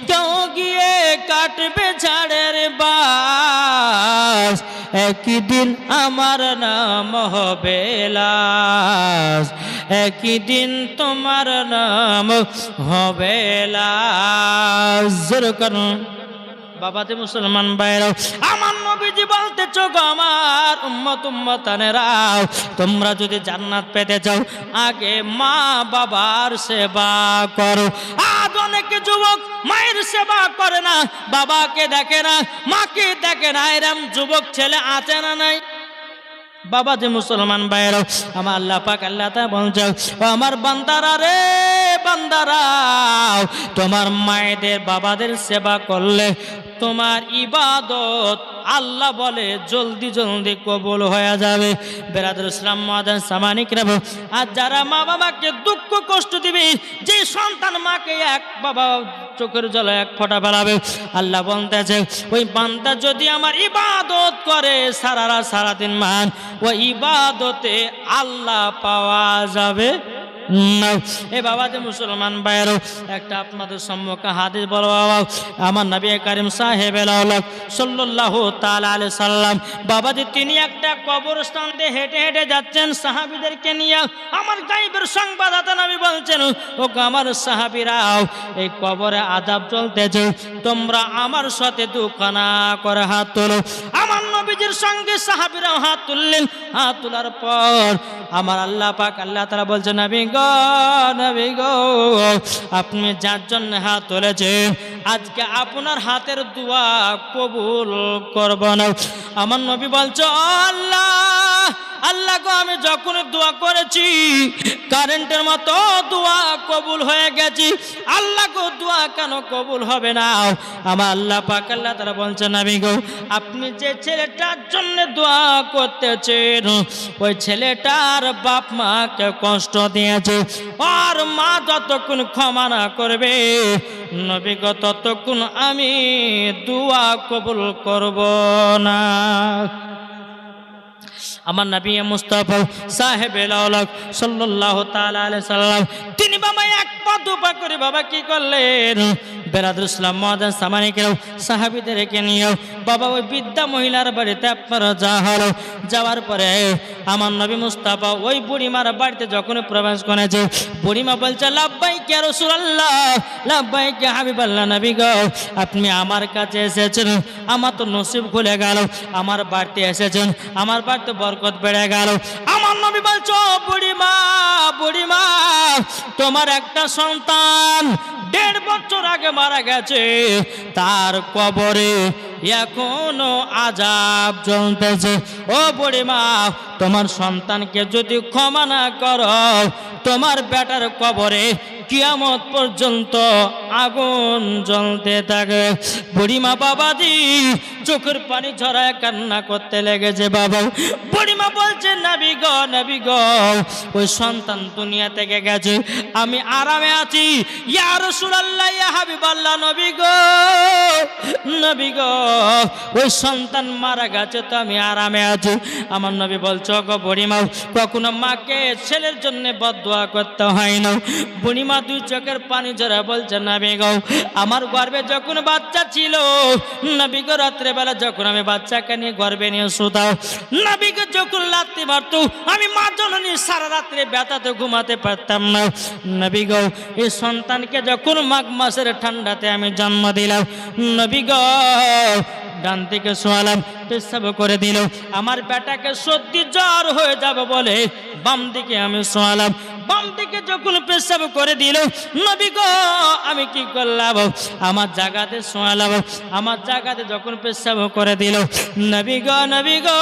কেউ গিয়ে কাটবে ঝাড়ের বাস, একই দিন আমার নাম হবে লাশ, একই দিন তোমার নাম হবে লাশ। বাবাতে মুসলমান ভাইরাও, আমার নবীজি বলতে চোখ আমার উম্মত উম্মতানেরাও, তোমরা যদি জান্নাত পেতে চাও আগে মা বাবার সেবা করো। আজ অনেক যুবক মায়ের সেবা করে না, বাবাকে দেখে না, মাকে দেখে না, এরম যুবক ছেলে আছে না নাই? বাবা যে মুসলমান ভাইরাও, আমার আল্লাহ পাক আল্লাহ তা বলছে, আমার বান্দারা রে বান্দারা, তোমার মায়েদের বাবাদের সেবা করলে তোমার ইবাদত আল্লাহ বলে জলদি জলদি কবুল হয়ে যাবে। বেরাদুল ইসলাম মুআজ্জাজ সামানিক রাব, আর যারা মা বাবাকে দুঃখ কষ্ট দিবে, যে সন্তান মাকে এক বাবা চোখের জলে এক ফোঁটা ফেলাবে, আল্লাহ বলতেছে ওই বান্দা যদি আমার ইবাদত করে সারা রাত সারাদিন মান, ওই ইবাদতে আল্লাহ পাওয়া যাবে না। এ বাবা যে মুসলমান ভাইয়েরও, একটা আপনাদের সম্মুখে হাদিস বলো বাবা, আমার নবী করিম সাহেবের আওলাদ সাল্লাল্লাহু তাআলা আলাইহি সাল্লাম, বাবাজি তিনি একটা কবরস্থান দিয়ে হেঁটে হেঁটে যাচ্ছেন সাহাবীদেরকে নিয়ে। আমার গায়েবের সংবাদদাতা নবী বলছেন, ও আমার সাহাবীরাও, এই কবরে আযাব চলতেছে, তোমরা আমার সাথে দুখানা করে হাত তোলো। আমার নবীজির সঙ্গে সাহাবীরাও হাত তুললেন। হাত তোলার পর আমার আল্লাহ পাক আল্লাহ তাআলা বলছেন, নবী গো, নবী গো, আপনি যার জন্য হাত তুলেছেন আজকে আপনার হাতের দোয়া কবুল করব না। আমার নবী বলছে, আল্লাহ আল্লাহ গো, আমি যখন দোয়া করেছি কারেন্টের মতো দোয়া কবুল হয়ে গেছি, আল্লাহ গো দোয়া কেন কবুল হবে না? আমার আল্লাহ পাক আল্লাহ তাআলা বলছেন, নবী গো, আপনি যে ছেলেটার জন্য দোয়া করতেছেন ওই ছেলেটার বাপ মাকে কষ্ট দিয়েছে, আর মা যতক্ষণ ক্ষমা না করবে নবী গো ততক্ষণ আমি দোয়া কবুল করব না। আমার নবী মুস্তাফা সাহেবের আওলাদ সাল্লাল্লাহু তাআলা আলাইহি সাল্লাম তিনি বাবা এক পা দুপা করে বাবা কি করলেন, বেরাদুল ইসলাম মুআজ্জাজ সামানিকেরাও সাহাবীদেরকে নিয়ে বাবা ওই বৃদ্ধা মহিলার বাড়িতে আপনারা যাওয়ার পরে আমার নবী মুস্তাফা ওই বুড়িমার বাড়িতে যখন প্রবেশ করেছে, বুড়িমা বলছে, লাব্বাইক ইয়া রাসূলুল্লাহ, লাব্বাইক ইয়া হাবিবাল্লাহ, নবী গো আপনি আমার কাছে এসেছেন, আমার তো নসিব খুলে গেল, আমার বাড়িতে এসেছেন, আমার বাড়িতে বরকত বেড়ে গেল। আমার নবী বলছো, বুড়িমা বুড়িমা, তোমার একটা সন্তান 1.5 বছর আগে মারা গেছে, তার কবরে এখনো আযাব চলতেছে। ও বুড়িমা, তোমার সন্তানকে যদি ক্ষমা না করো তোমার বেটার কবরে কিয়ামত পর্যন্ত আগুন জ্বলতে থাকে। বুড়িমা বাবাজি চোখের পানি ঝরায় কান্না করতে লেগেছে। বাবা বুড়িমা বলছে, নবী গো, নবী গো, ওই সন্তান দুনিয়া থেকে গেছে, আমি আরামে আছি। ইয়া রাসূলুল্লাহ, ইয়া হাবিবাল্লাহ, নবী গো, নবী গো, ওই সন্তান মারা গেছে তো আমি আরামে আছি। আমার নবী বলছো, গো বুড়িমা, কখনো মাকে ছেলের জন্য বদদোয়া করতে হয় না। বুড়িমা দুই চোখের পানি ঝরা বলছে, নবী গো, আমার গর্ভে যখন বাচ্চা ছিল, নবী গো রাত্রে বেলা যখন আমি বাচ্চাকে নিয়ে গর্ভে নিয়ে শুতাও, নবী গো যখন লাথি মারতো আমি মা জননী সারা রাত্রে ব্যথাতে ঘুমাতে পারতাম না। নবী গো এই সন্তানকে যখন মাঘ মাসের ঠান্ডাতে আমি জন্ম দিলাম, নবী গো ডান দিকে শোয়ালাম, পেশাব করে দিল, আমার বেটাকে সর্দি জ্বর হয়ে যাবে বলে বাম দিকে আমি শোয়ালাম, বাম দিকে যখন পেশাব করে দিল, নবী গো আমি কি করলাম, আমার জায়গাতে শোয়ালাম, আমার জায়গাতে যখন পেশাব করে দিল, নবী গো, নবী গো,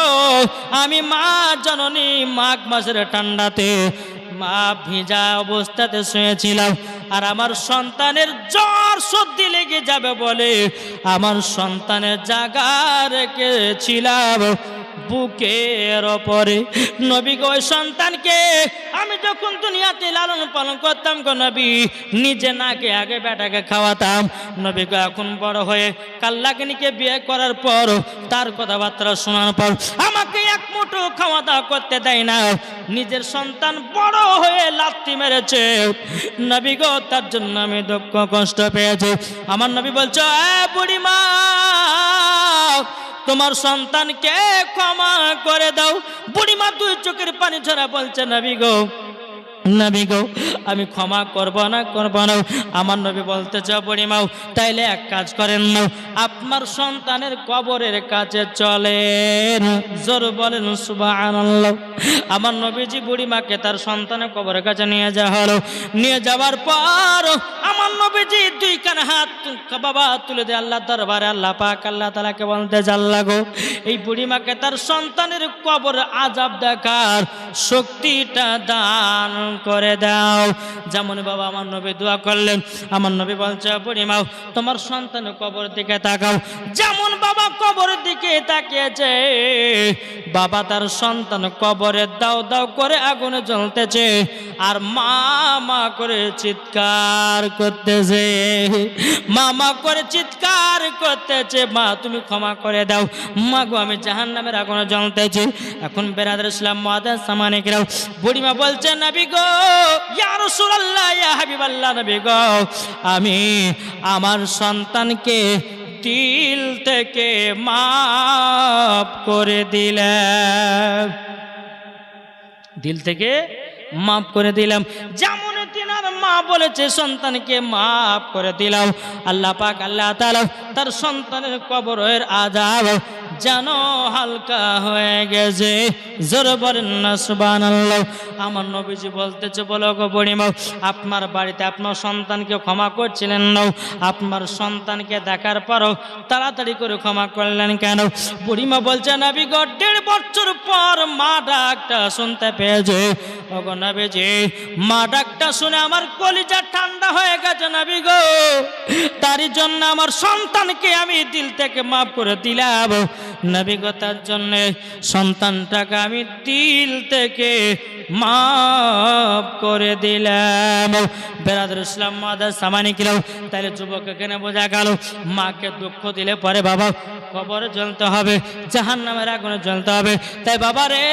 আমি মা জননী মাঘ মাসের ঠান্ডাতে মা ভিজা অবস্থাতে শুয়েছিলাম, আর আমার সন্তানের জ্বর সর্দি লেগে যাবে বলে আমার সন্তানের জায়গা রেখেছিলাম বুকের ওপরে। নবী গো ওই সন্তানকে আমি যখন দুনিয়াতে লালন পালন করতাম গো নবী, নিজে নাকে আগে বেটাকে খাওয়াতাম। নবী গো এখন বড় হয়ে কাল্লাকিনীকে বিয়ে করার পর, তার কথাবার্তা শোনার পর আমাকে এক মুঠো খাওয়া দাওয়া করতে দেয় না। নিজের সন্তান বড় হয়ে লাথি মেরেছে নবী গো, তার জন্য আমি দুঃখ কষ্ট পেয়েছি। আমার নবী বলছে, বুড়িমা তোমার সন্তানকে ক্ষমা করে দাও। বুড়িমা দুই চোখের পানি ঝরা বলছে, নবী গো আমি ক্ষমা করব না। আমার নবী বলতে চাও বুড়িমাও, তাইলে এক কাজ করেন না, আপনার সন্তানের কবরের কাছে চলেন। জোর বলেন সুবহানাল্লাহ। আমার নবীজি বুড়িমাকে তার সন্তানের কবরের কাছে নিয়ে যাওয়া হলো। নিয়ে যাওয়ার পর আমার নবীজি দুই কান হাত বাবা তুলে দিয়ে আল্লাহ দরবারে আল্লাহ পাক আল্লাহ তাআলাকে বলতে জাল্লা গো, এই বুড়িমাকে তার সন্তানের কবর আযাব দেখার শক্তিটা দান করে দাও। যেমন বাবা আমার নবী দোয়া করলেন, আমার নবী বলছে, বুড়িমাও তোমার সন্তানের কবর দিকে তাকাও। যেমন বাবা কবরের দিকে তাকিয়েছে, বাবা তার সন্তান কবরে দাও দাও করে আগুনে জ্বলতেছে, আর মা করে চিৎকার করতেছে, মা করে চিৎকার করতেছে, মা তুমি ক্ষমা করে দাও, মা গো আমি জাহান্নামের আগুনে জ্বলতেছি। এখন বেরাদার ইসলাম মুআদ্দাস সামানিকরাও, বুড়িমা বলছে, নবী গো ইয়া রাসূলুল্লাহ ইয়া হাবিবাল্লাহ, নবী গো আমি আমার সন্তানকে দিল থেকে মাফ করে দিলাম, দিল থেকে মাফ করে দিলাম। যেমন তিনার মা বলেছে সন্তানকে মাফ করে দিলাম, আল্লাহ পাক আল্লাহ তাআলা তার সন্তানের কবরের আযাব যেন হালকা হয়ে গেছে। জোরে বলেন না সুবহানাল্লাহ। আমার নবীজি বলতেছে, বলো গো বুড়িমা, আপনার বাড়িতে আপনার সন্তানকে ক্ষমা করছিলেন না, আপনার সন্তানকে দেখার পরও তাড়াতাড়ি করে ক্ষমা করলেন কেন? বুড়িমা বলছে, নবী গো 1.5 বছর পর মা ডাকটা শুনতে পেয়েছে। ওগো নবীজি মা ডাকটা শুনে আমার কলিজা ঠান্ডা হয়ে গেছে নবী গো, তারই জন্য আমার সন্তানকে আমি দিল থেকে মাফ করে দিলাম নবী গো, তার জন্য সন্তানটাকে আমি দিল থেকে মাফ করে দিলাম। বেরাদর ইসলাম মুআদ্দাস সামানিকরাও, তাহলে যুবক এখানে বোঝা গেল মাকে দুঃখ দিলে পরে বাবা কবরে জ্বলতে হবে, জাহান্নামের আগুনে জ্বলতে হবে। তাই বাবা রে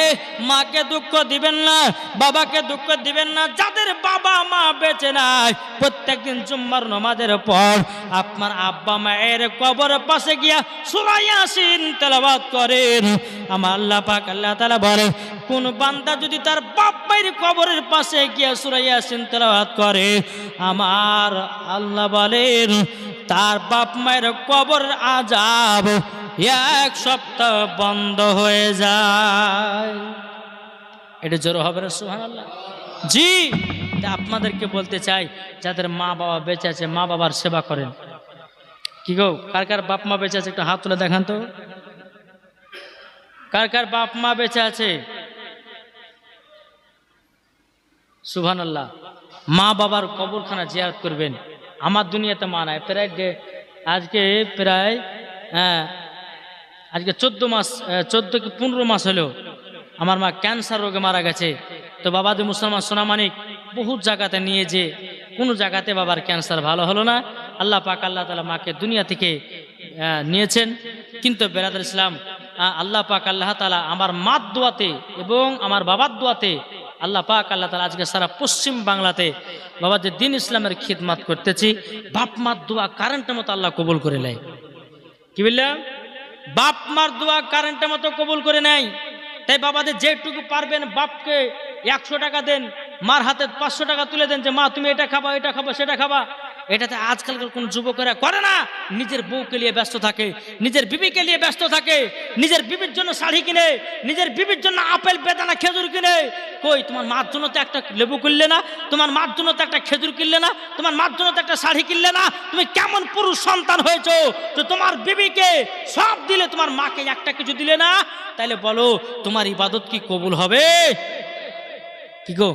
মাকে দুঃখ দিবেন না, বাবাকে দুঃখ দিবেন না। যাদের বাবা মা বেঁচে নাই, প্রত্যেকদিন জুম্মার নামাজের পর আপনার আব্বা মায়ের কবরের পাশে গিয়া সূরা ইয়াসিন তেলাওয়াত করেন। আমার আল্লাহ পাক আল্লাহ তাআলা বলে, কোন বান্দা যদি তার বাপ মায়ের কবরের পাশে গিয়া সূরা ইয়াসিন তেলাওয়াত করে, আমার আল্লাহ বলেন তার বাপ মায়ের কবরের আযাব 1 সপ্তাহ বন্ধ হয়ে যায়। এটা জোর হবে না সুবহানাল্লাহ? জি, আপনাদেরকে বলতে চাই, যাদের মা বাবা বেঁচে আছে মা বাবার সেবা করেন। কি গো, কার কার বাপ মা বেঁচে আছে একটু হাত তুলে দেখান তো। কার কার বাপ মা বেঁচে আছে? সুবহানাল্লাহ। মা বাবার কবরখানা জিয়ারত করবেন। আমার দুনিয়াতে মা নাই, প্রায় আজকে 14 মাস 14 কি 15 মাস হলো আমার মা ক্যান্সার রোগে মারা গেছে। তো বাবাদি মুসলমান সোনামানিক বহুত জায়গাতে নিয়ে যে কোনো জায়গাতে বাবার ক্যান্সার ভালো হলো না। আল্লাহ পাক আল্লাহ তাআলা মাকে দুনিয়া থেকে নিয়েছেন। কিন্তু বেরাদার ইসলাম, আল্লাহ পাক আল্লাহ তাআলা আমার মার দোয়াতে এবং আমার বাবার দোয়াতে আল্লাহ পাক আল্লাহ তাআলা আজকে সারা পশ্চিম বাংলাতে বাবা যে দিন ইসলামের খিদমত করতেছি, বাপ মার দোয়া কারেন্টের মতো আল্লাহ কবুল করে নেয়। কি বললাম? বাপ মার দোয়া কারেন্টের মতো কবুল করে নেয়। তাই বাবাদের যেটুকু পারবেন বাপকে 100 টাকা দেন, মার হাতে 500 টাকা তুলে দেন যে মা তুমি এটা খাবা, এটা খাবা, সেটা খাবা। এটাতে আজকালকার কোন যুবকেরা করে না। নিজের বউকে নিয়ে ব্যস্ত থাকে, নিজের বিবিকে নিয়ে ব্যস্ত থাকে, নিজের বিবির জন্য শাড়ি কিনে, নিজের বিবির জন্য আপেল বেদানা খেজুর কিনে। কই তোমার মার জন্য তো একটা লেবু কিনলে না, তোমার মার জন্য তো একটা খেজুর কিনলে না, তোমার মার জন্য তো একটা শাড়ি কিনলে না। তুমি কেমন পুরুষ সন্তান হয়েছো যে তোমার বিবিকে সব দিলে, তোমার মাকে একটা কিছু দিলে না? তাইলে বলো তোমার ইবাদত কি কবুল হবে? কি গো,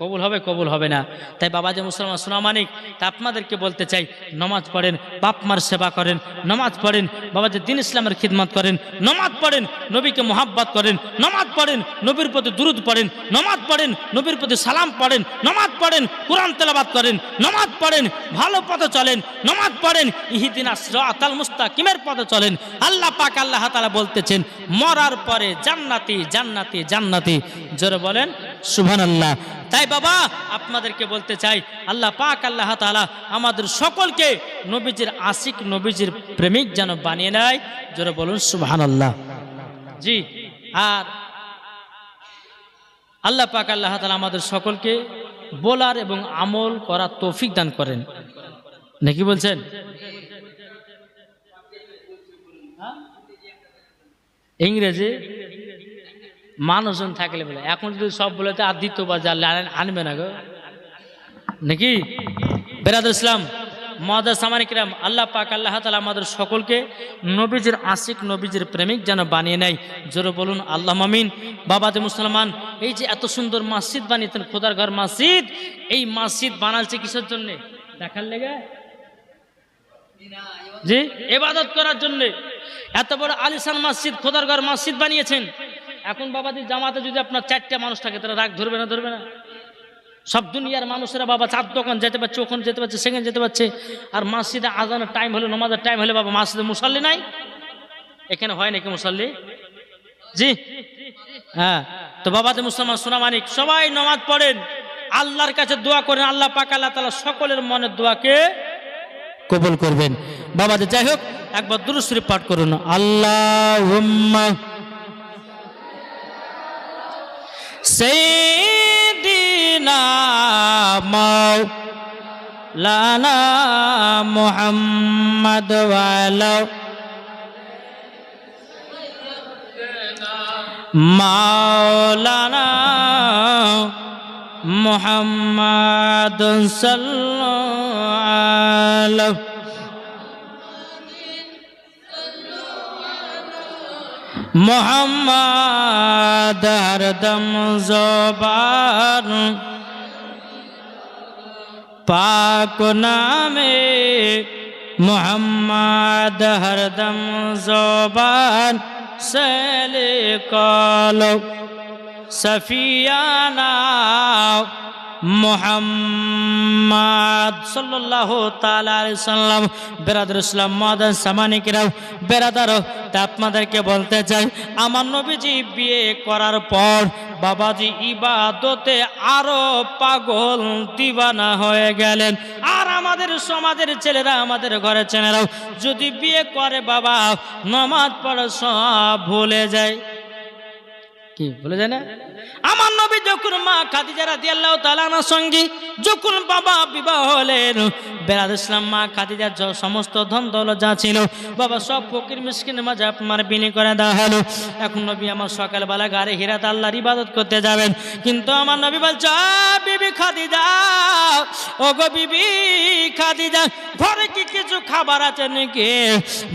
কবুল হবে কবুল হবে না। তাই বাবা যে মুসলমান সোনামানিক, তা আপনাদেরকে বলতে চাই, নামাজ পড়েন, বাপ মার সেবা করেন, নামাজ পড়েন, বাবা যে দিন ইসলামের খিদমত করেন, নামাজ পড়েন, নবীকে মোহাব্বত করেন, নামাজ পড়েন, নবীর প্রতি দুরুদ পড়েন, নামাজ পড়েন, নবীর প্রতি সালাম পড়েন, নামাজ পড়েন, কোরআন তেলাওয়াত করেন, নামাজ পড়েন, ভালো পথে চলেন, নামাজ পড়েন, ইহদিনাস সিরাতাল মুস্তাকিমের পথে চলেন। আল্লাহ পাক আল্লাহ তাআলা বলতেছেন মরার পরে জান্নাতি জান্নাতি জান্নাতি। জোরে বলেন সুবহানাল্লাহ। তাই বাবা আপনাদেরকে বলতে চাই, আল্লাহ পাক আল্লাহ তাআলা আমাদের সকলকে নবীজির আশিক, নবীজির প্রেমিক যেন বানিয়ে নেয়। জোরে বলুন সুবহানাল্লাহ। জি, আর আল্লাহ পাক আল্লাহ তাআলা আমাদের সকলকে বলার এবং আমল করার তৌফিক দান করেন, নাকি বলছেন? ইংরেজি মানুষজন থাকলে বলে, এখন যদি সব বলে তো আর দ্বিতীয় বা আনবে না গো, নাকি? বেরাদুল ইসলাম মুআদ্দাস সামানিক কিরাম, আল্লাহ পাক আল্লাহ তাআলা আমাদের সকলকে নবীজির আশিক, নবীজির প্রেমিক যেন বানিয়ে নেয়। জোরে বলুন আল্লাহুম্মা আমিন। বাবা যে মুসলমান, এই যে এত সুন্দর মসজিদ বানিয়েছেন, খোদার ঘর মসজিদ, এই মসজিদ বানালছে কিসের জন্য? দেখার লেগে? জি, ইবাদত করার জন্য। এত বড় আলিশান মসজিদ, খোদার ঘর মসজিদ বানিয়েছেন। এখন বাবাজি জামাতে যদি আপনার 4টা মানুষ থাকে, তারা রাগ ধরবে না? ধরবে না? সব দুনিয়ার মানুষেরা বাবা 4 দোকান যেতে পারছে, ওখানে যেতে পারছে, সেখানে যেতে পারছে, আর মসজিদে আজানের টাইম হলে, নামাজের টাইম হলে বাবা মসজিদে মুসাল্লি নাই। এখানে হয় নাকি মুসাল্লি? জি হ্যাঁ। তো বাবাতে মুসলমান সোনামানিক, সবাই নামাজ পড়েন, আল্লাহর কাছে দোয়া করেন, আল্লাহ পাক আল্লাহ তাআলা সকলের মনের দোয়াকে কবুল করবেন। বাবাদের যাই হোক, একবার দুরূদ শরীফ পাঠ করুন। আল্লাহুম্মা সাইয়্যিদিনা মাওলানা মুহাম্মদ ওয়া আলা মাওলানা মুহাম্মদ সাল্লাল্লাহু মোহাম্মদ হরদম জবান পাক নামে, মোহাম্মদ হরদম জবান সেলে কলো সফিয়ানা মোহাম্মদ সাল্লাল্লাহু তাআলা আলাইহি সাল্লাম। বেরাদুল ইসলাম মুআদ্দাস সামানিকেরাও, বেরাদার, তা আপনাদেরকে বলতে চাই, আমার নবীজি বিয়ে করার পর বাবাজি ইবাদতে আরো পাগল দিওয়ানা হয়ে গেলেন। আর আমাদের সমাজের ছেলেরা, আমাদের ঘরের ছেলেরাও যদি বিয়ে করে বাবা, নামাজ পড়া সব ভুলে যায়। কি ভুলে যায় না? আমার নবী যখন মা খাদিজা রাদিয়াল্লাহু তাআলা আনহার সঙ্গে যখন বাবা বিবাহ হলেন, বেরাদুল ইসলাম মা খাদিজার সমস্ত ধন দৌলত যা ছিল বাবা সব ফকির মিসকিনের মাঝে আপনার বিলি করে দেওয়া হলো। এখন নবী আমার সকালবেলা গাড়ি হিরাত আল্লাহর ইবাদত করতে যাবেন, কিন্তু আমার নবী বলছে, বিবি খাদিজা, ও গো বিবি খাদিজা, ঘরে কি কিছু খাবার আছে নাকি?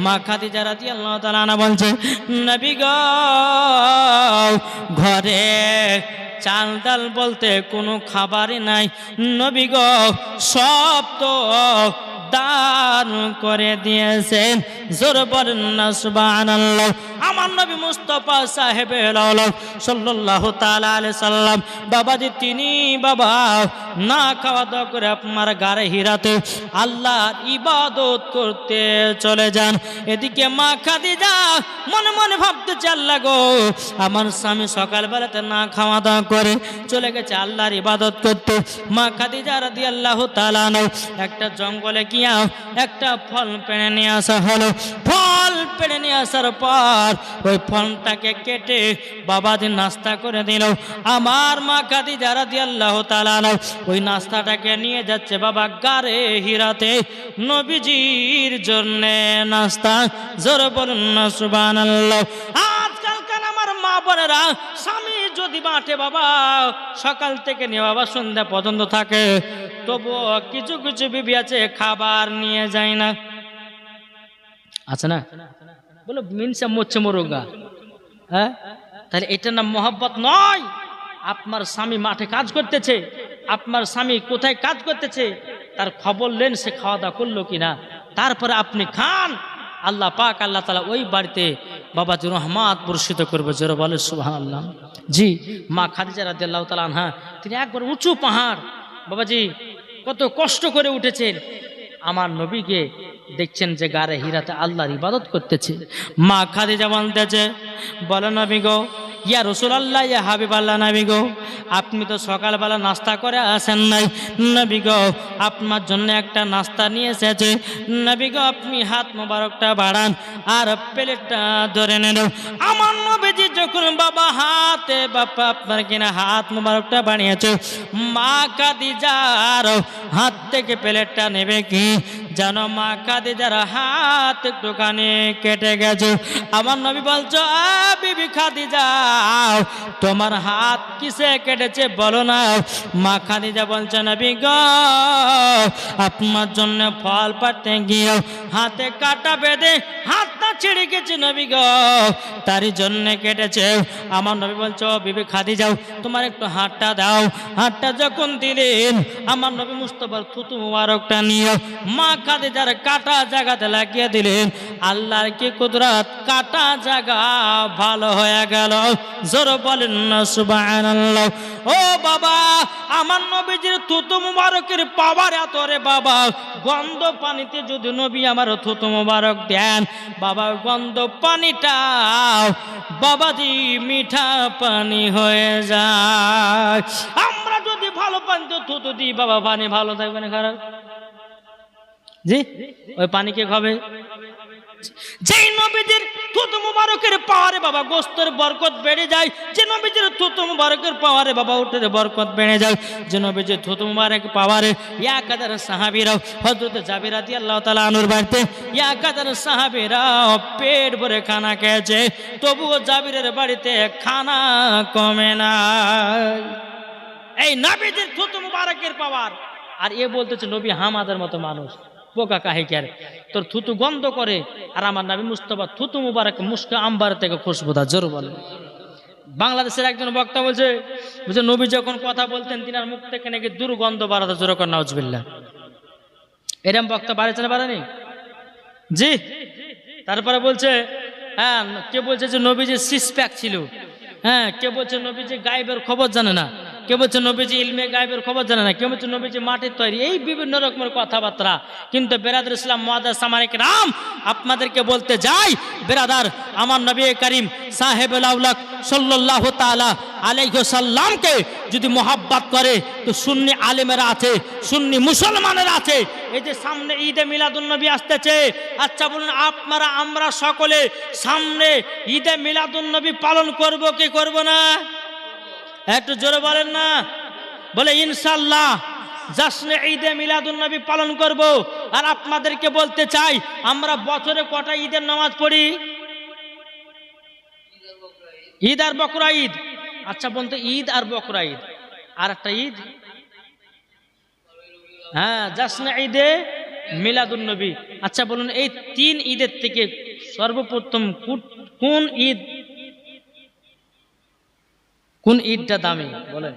মা খাদিজা রাদিয়াল্লাহু তাআলা আনহা বলছে, নবী গো, ঘরে চাল ডাল বলতে কোনো খাবারই নাই নবী গো, সব তো দান করে দিয়েছেন। জোর বলেন না সুবহানাল্লাহ। আমার নবী মুস্তাফা সাহেবে সাল্লাল্লাহু তাআলা আলাইহি সাল্লাম বাবাজি, তিনি বাবা না খাওয়া দাওয়া করে আপনার গাড়ি হিরাতে আল্লাহর ইবাদত করতে চলে যান। এদিকে মা খাদিজা মনে মনে ভাবতেছে, আল্লাহ গো, আমার স্বামী সকালবেলাতে না খাওয়া দাওয়া করে চলে গেছে আল্লাহর ইবাদত করতে। মা খাদিজা রাদিয়াল্লাহু তাআলা আনহা একটা জঙ্গলে গিয়া একটা ফল পেড়ে নিয়ে আসা হলো। ফল পেড়ে নিয়ে আসার পর ওই ফলটাকে কেটে বাবাজি নাস্তা করে দিল। আমার মা খাদিজা রাদিয়াল্লাহু তাআলা আনহা ওই নাস্তাটাকে নিয়ে যাচ্ছে বাবা গারে হিরাতে নবীজির জন্য নাস্তা। জোরে বলুন না সুবহানাল্লাহ। আজকালকার আমার মা বোনেরা, স্বামী যদি মাঠে বাবা সকাল থেকে নিয়ে বাবা সন্ধ্যা পর্যন্ত থাকে, তবুও কিছু কিছু বিবি আছে খাবার নিয়ে যায় না, আছে না? বলো মিনসা মোচ্ছে মোরগা, হ্যাঁ? তাহলে এটার নাম মোহাব্বত নয়। আপনার স্বামী মাঠে কাজ করতেছে, আপনার স্বামী কোথায় কাজ করতেছে তার খবর নেন, সে খাওয়া দাওয়া করলো কিনা, তারপরে আপনি খান। আল্লাহ পাক আল্লাহ তাআলা ওই বাড়িতে বাবাজি রহমত বর্ষিত করবে। জোরে বলে সুবহানাল্লাহ। জি, মা খাদিজা রাদিয়াল্লাহু তাআলা আনহা তিনি একবার উঁচু পাহাড় বাবাজি কত কষ্ট করে উঠেছেন, আমার নবীকে দেখছেন যে গারে হীরাতে আল্লাহর ইবাদত করতেছে। মা খাদিজা বলতেছে, বলে নবী গো, ইয়া রাসূলুল্লাহ, ইয়া হাবিবাল্লাহ, নবী গো আপনি তো সকালবেলা নাস্তা করে আসেন নাই, নবী গো আপনার জন্য একটা নাস্তা নিয়ে এসেছে, নবী গো আপনি হাত মোবারকটা বাড়ান আর প্লেটটা ধরে নেন। আমার নবীজি যখন বাবা হাতে বাবা আপনার কিনা হাত মোবারকটা বানিয়েছে, মা খাদিজার হাত থেকে প্লেটটা নেবে কি জানো, মা খাদিজার হাত একটুখানি কেটে গেছে। আমার নবী বলছো, বিবি খাদিজা তোমার হাত কিসে কেটেছে বলো না। মা খাদিজা বলছে, নবী গো আপনার জন্য ফল পাড়তে গিয়ে হাতে কাটা বেঁধে হাতটা ছিঁড়ে গেছে নবী গো, তারই জন্য কেটেছে। আমার নবী বলছো, বিবি খাদিজা তোমার একটু হাতটা দাও। হাতটা যখন দিলেন আমার নবী মুস্তাফার থুতু মুবারকটা নিয়ে মা খাদিজার কাটা জায়গাতে লাগিয়ে দিলেন। আল্লাহর কি কুদরত, কাটা জায়গা ভালো হয়ে গেল। জোরে বলেন না সুবহানাল্লাহ। ও বাবা, আমার নবীজির থুতু মুবারকের পাওয়ার এত রে বাবা, গন্ধ পানিতে যদি নবী আমার থুতু মুবারক দেন বাবা, গন্ধ পানিটা বাবাজি মিঠা পানি হয়ে যায়। আমরা যদি ভালো পানিতে থুতু দিই বাবা, পানি ভালো থাকবে না খারাপ? জি, ওই পানি কে খাবে? যেই নবীজির থুতু মুবারকের পাওয়ারে বাবা গোস্তের বরকত বেড়ে যায়, যে নবীজির থুতু মুবারকের পাওয়ারে বাবা উঠে বরকত বেড়ে যায়, যে নবীজির থুতু মুবারক পাওয়ারে 1000 সাহাবীরা হযরত জাবির রাদিয়াল্লাহু তাআলা আনহুর বাড়িতে 1000 সাহাবীরা পেট ভরে খানা খেয়েছে, তবুও জাবিরের বাড়িতে খানা কমে না। এই নবীজির থুতু মুবারকের পাওয়ার। আর এ বলতেছে নবী আমাদের মতো মানুষ, পোকা কাহিকার, তোর থুতু গন্ধ করে, আর আমার নবী মুস্তাফা থুতু মুবারক মুস্কা আম্বার থেকে খুশবুদার। জোর বলে। বাংলাদেশের একজন বক্তা বলছে নবী যখন কথা বলতেন তিনার মুখ থেকে নাকি দুর্গন্ধ বাড়াতো। জোর কর নাউজুবিল্লাহ। এরকম বক্তা বাড়েছে না বাড়েনি? জি। তারপরে বলছে, হ্যাঁ কে বলছে যে নবীজি সিক্স প্যাক ছিল, হ্যাঁ কে বলছে নবীজি গায়েবের খবর জানে না, কে বলছে নবীজি ইলমে গায়েবের খবর জানে না, কে বলছে নবীজি মাটির তৈরি, এই বিভিন্ন রকমের কথাবার্তা। কিন্তু বেরাদার ইসলাম মুআজ্জাজ সামানিক রাম আপনাদেরকে বলতে যাই, বেরাদার আমার নবী করিম সাহেবুল আউলাক সাল্লাল্লাহু তাআলা আলাইহি ওয়াসাল্লামকে যদি মোহাব্বত করে তো সুন্নি আলেমেরা আছে, সুন্নি মুসলমানেরা আছে। এই যে সামনে ঈদে মিলাদুন নবী আসতেছে, আচ্ছা বলুন আপনারা আমরা সকলে সামনে ঈদে মিলাদুন নবী পালন করব কি করব না? একটু জোরে বলেন না। বলে ইনশাআল্লাহ জাশ্নে ঈদে মিলাদুন নবী পালন করব। আর আপনাদেরকে বলতে চাই, আমরা বছরে কটা ঈদের নামাজ পড়ি? ঈদ আর বকরা ঈদ। আচ্ছা বলতে ঈদ আর বকরা ঈদ, আর একটা ঈদ, হ্যাঁ জাশ্নে ঈদে মিলাদুন নবী। আচ্ছা বলুন এই 3 ঈদের থেকে সর্বপ্রথম কোন ঈদটা দামি বলেন?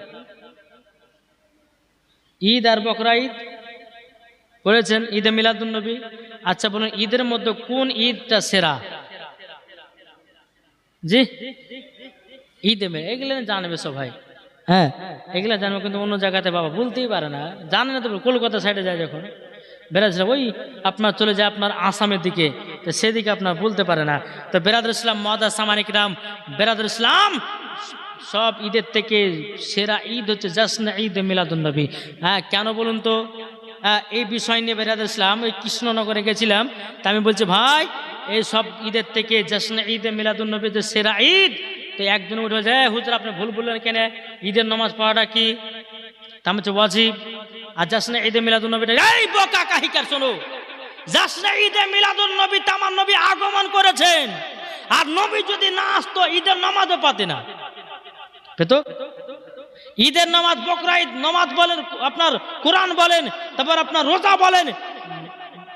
ঈদ আর বকরা ঈদ পড়েছেন, ঈদে মিলাদুন নবী। আচ্ছা বলুন ঈদের মধ্যে কোন ঈদটা সেরা? জি ঈদে এগুলো জানবে সবাই, হ্যাঁ এগুলা জানবে, কিন্তু অন্য জায়গাতে বাবা বলতেই পারে না, জানে না। তো কলকাতা সাইডে যায় যখন বেরাদার ওই আপনার চলে যায় আপনার আসামের দিকে, তো সেদিকে আপনার বলতে পারে না। তো বেরাদার ইসলাম মুআজ্জাজ সামানিক রাম, বেরাদার ইসলাম সব ঈদের থেকে সেরা ঈদ হচ্ছে জাশ্নে ঈদে মিলাদুন নবী। হ্যাঁ কেন বলুন তো? এই বিষয় নিয়ে বেরাদার ইসলাম ওই কৃষ্ণনগরে গেছিলাম, তা আমি বলছি ভাই এই সব ঈদের থেকে জাশ্নে ঈদে মিলাদুন নবী যে সেরা ঈদ। তো একজন উঠে বলছে, হুজুর আপনি ভুল বললেন কেন, ঈদের নামাজ পড়াটা কি? তা হচ্ছে ওয়াজিব। আর জাশ্নে ঈদে মিলাদুন নবীটা, এই বোকা কাহিকার শোনো, জাশ্নে ঈদে মিলাদুন নবী তামার নবী আগমন করেছেন, আর নবী যদি না আসতো ঈদের নামাজও পাতে না, পেতো? ঈদের নামাজ, বকরা ঈদ নামাজ বলেন, আপনার কোরআন বলেন, তারপর আপনার রোজা বলেন,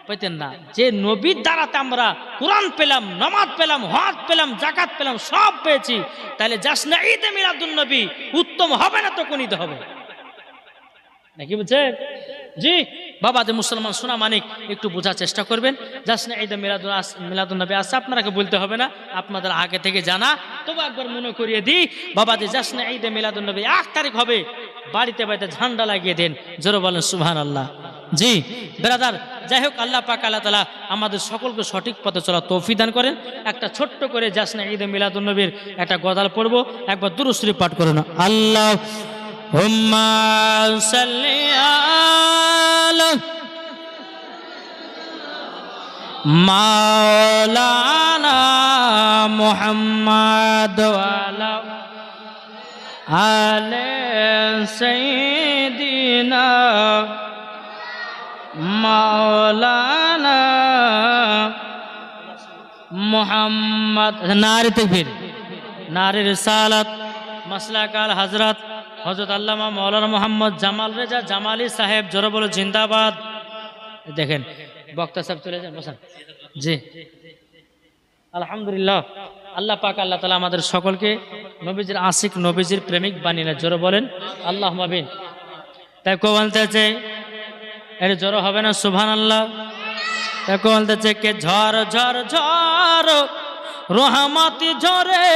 পেতেন না। যে নবীর দ্বারাতে আমরা কোরআন পেলাম, নামাজ পেলাম, হজ পেলাম, যাকাত পেলাম, সব পেয়েছি, তাহলে জাশ্নে ঈদে মিলাদুন নবী উত্তম হবে না তো কোন ঈদ হবে? নাকি বুঝছেন? জি বাবা, যে মুসলমান সোনা মানিক, একটু বোঝার চেষ্টা করবেন। জাসনে ঈদে মিলাদুন নবী আছে, আপনাকে বলতে হবে না, আপনাদের আগে থেকে জানা। তবু একবার মনে করিয়ে দিই বাবা, যে জাসনে ঈদে মিলাদুন নবী 1 তারিখ হবে, বাড়িতে বাড়িতে ঝান্ডা লাগিয়ে দেন, জোরে বলেন সুবহানাল্লাহ। জি ব্রাদার, যাই হোক, আল্লাহ পাক আল্লাহ তাআলা আমাদের সকলকে সঠিক পথে চলা তৌফিক দান করেন। একটা ছোট্ট করে জাসনে ঈদে মিলাদুন নবীর একটা গজাল পড়বো, একবার দুরূদ শরীফ পাঠ করে না। আল্লাহ হুম্মা সাল্লি আলা মাওলানা মুহাম্মদ ওয়া আলা আলে সাইয়্যিদিনা মাওলানা মুহাম্মদ। নারে তাকবীর, নারে রিসালাত, মাসলাক আল হযরত হযরত আল্লামা মাওলানা মোহাম্মদ জামাল রেজা জামালি সাহেব, জোরে বলো জিন্দাবাদ। দেখেন বক্তা সাহেব চলে যান, বসেন। জি আলহামদুলিল্লাহ, আল্লাহ পাক আল্লাহ তাআলা আমাদের সকলকে নবীজির আশিক, নবীজির প্রেমিক বানিয়ে নেয়, জোরে বলেন আল্লাহুম্মা আমিন। তাই কো বলতেছে, এর জোরে হবে না সুবহানাল্লাহ? তাই কো বলতেছে কে ঝড় ঝড় ঝড় রহমতি ঝরে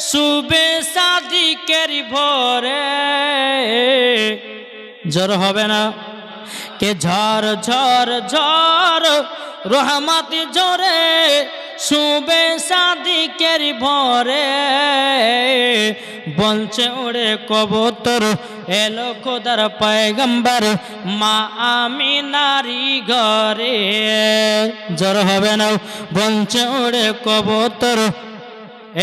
সুবে সাদিকের ভোরে, জ্বর হবে না? কে ঝড় ঝড় ঝড় রহমতি ঝরে সুবে সাদিকের ভোরে, বলছে ওরে কবুতর এলো খোদার পয়গম্বর মা আমিনারি ঘরে, জ্বর হবে না? বলছে ওরে কবুতর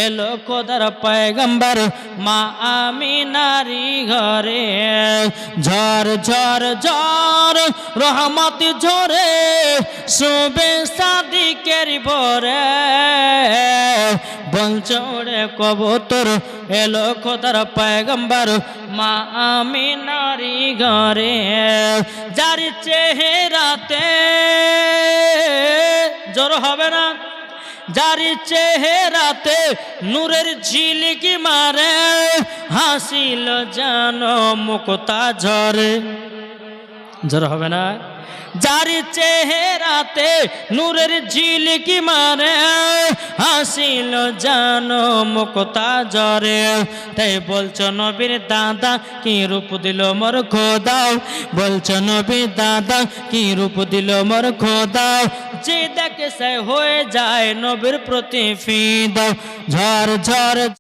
এলো খোদার পয়গম্বর মা আমিনারি ঘরে, ঝড় ঝড় ঝড় রহমত ঝরে সুবে সাদিকের ভোরে, বলছে ওরে কবুতর এলো খোদার পয়গম্বর মা আমিনারি ঘরে, যার চেহারাতে জোর হবে না, যার চেহারাতে নূরের ঝিলিকি মারে হাসিল জানো মুক্তা ঝরে, জোর হবে না? যার চেহারাতে নূরের ঝিলিকি মারে হাসিল জানো মুক্তা ঝরে, তাই বলছো নবীর দাদা কি রূপ দিল মোর খোদা, বলছো নবীর দাদা কি রূপ দিল মোর খোদা, যে দেখে সে হয়ে যায় নবীর প্রতি ফিদা, ঝড় ঝড়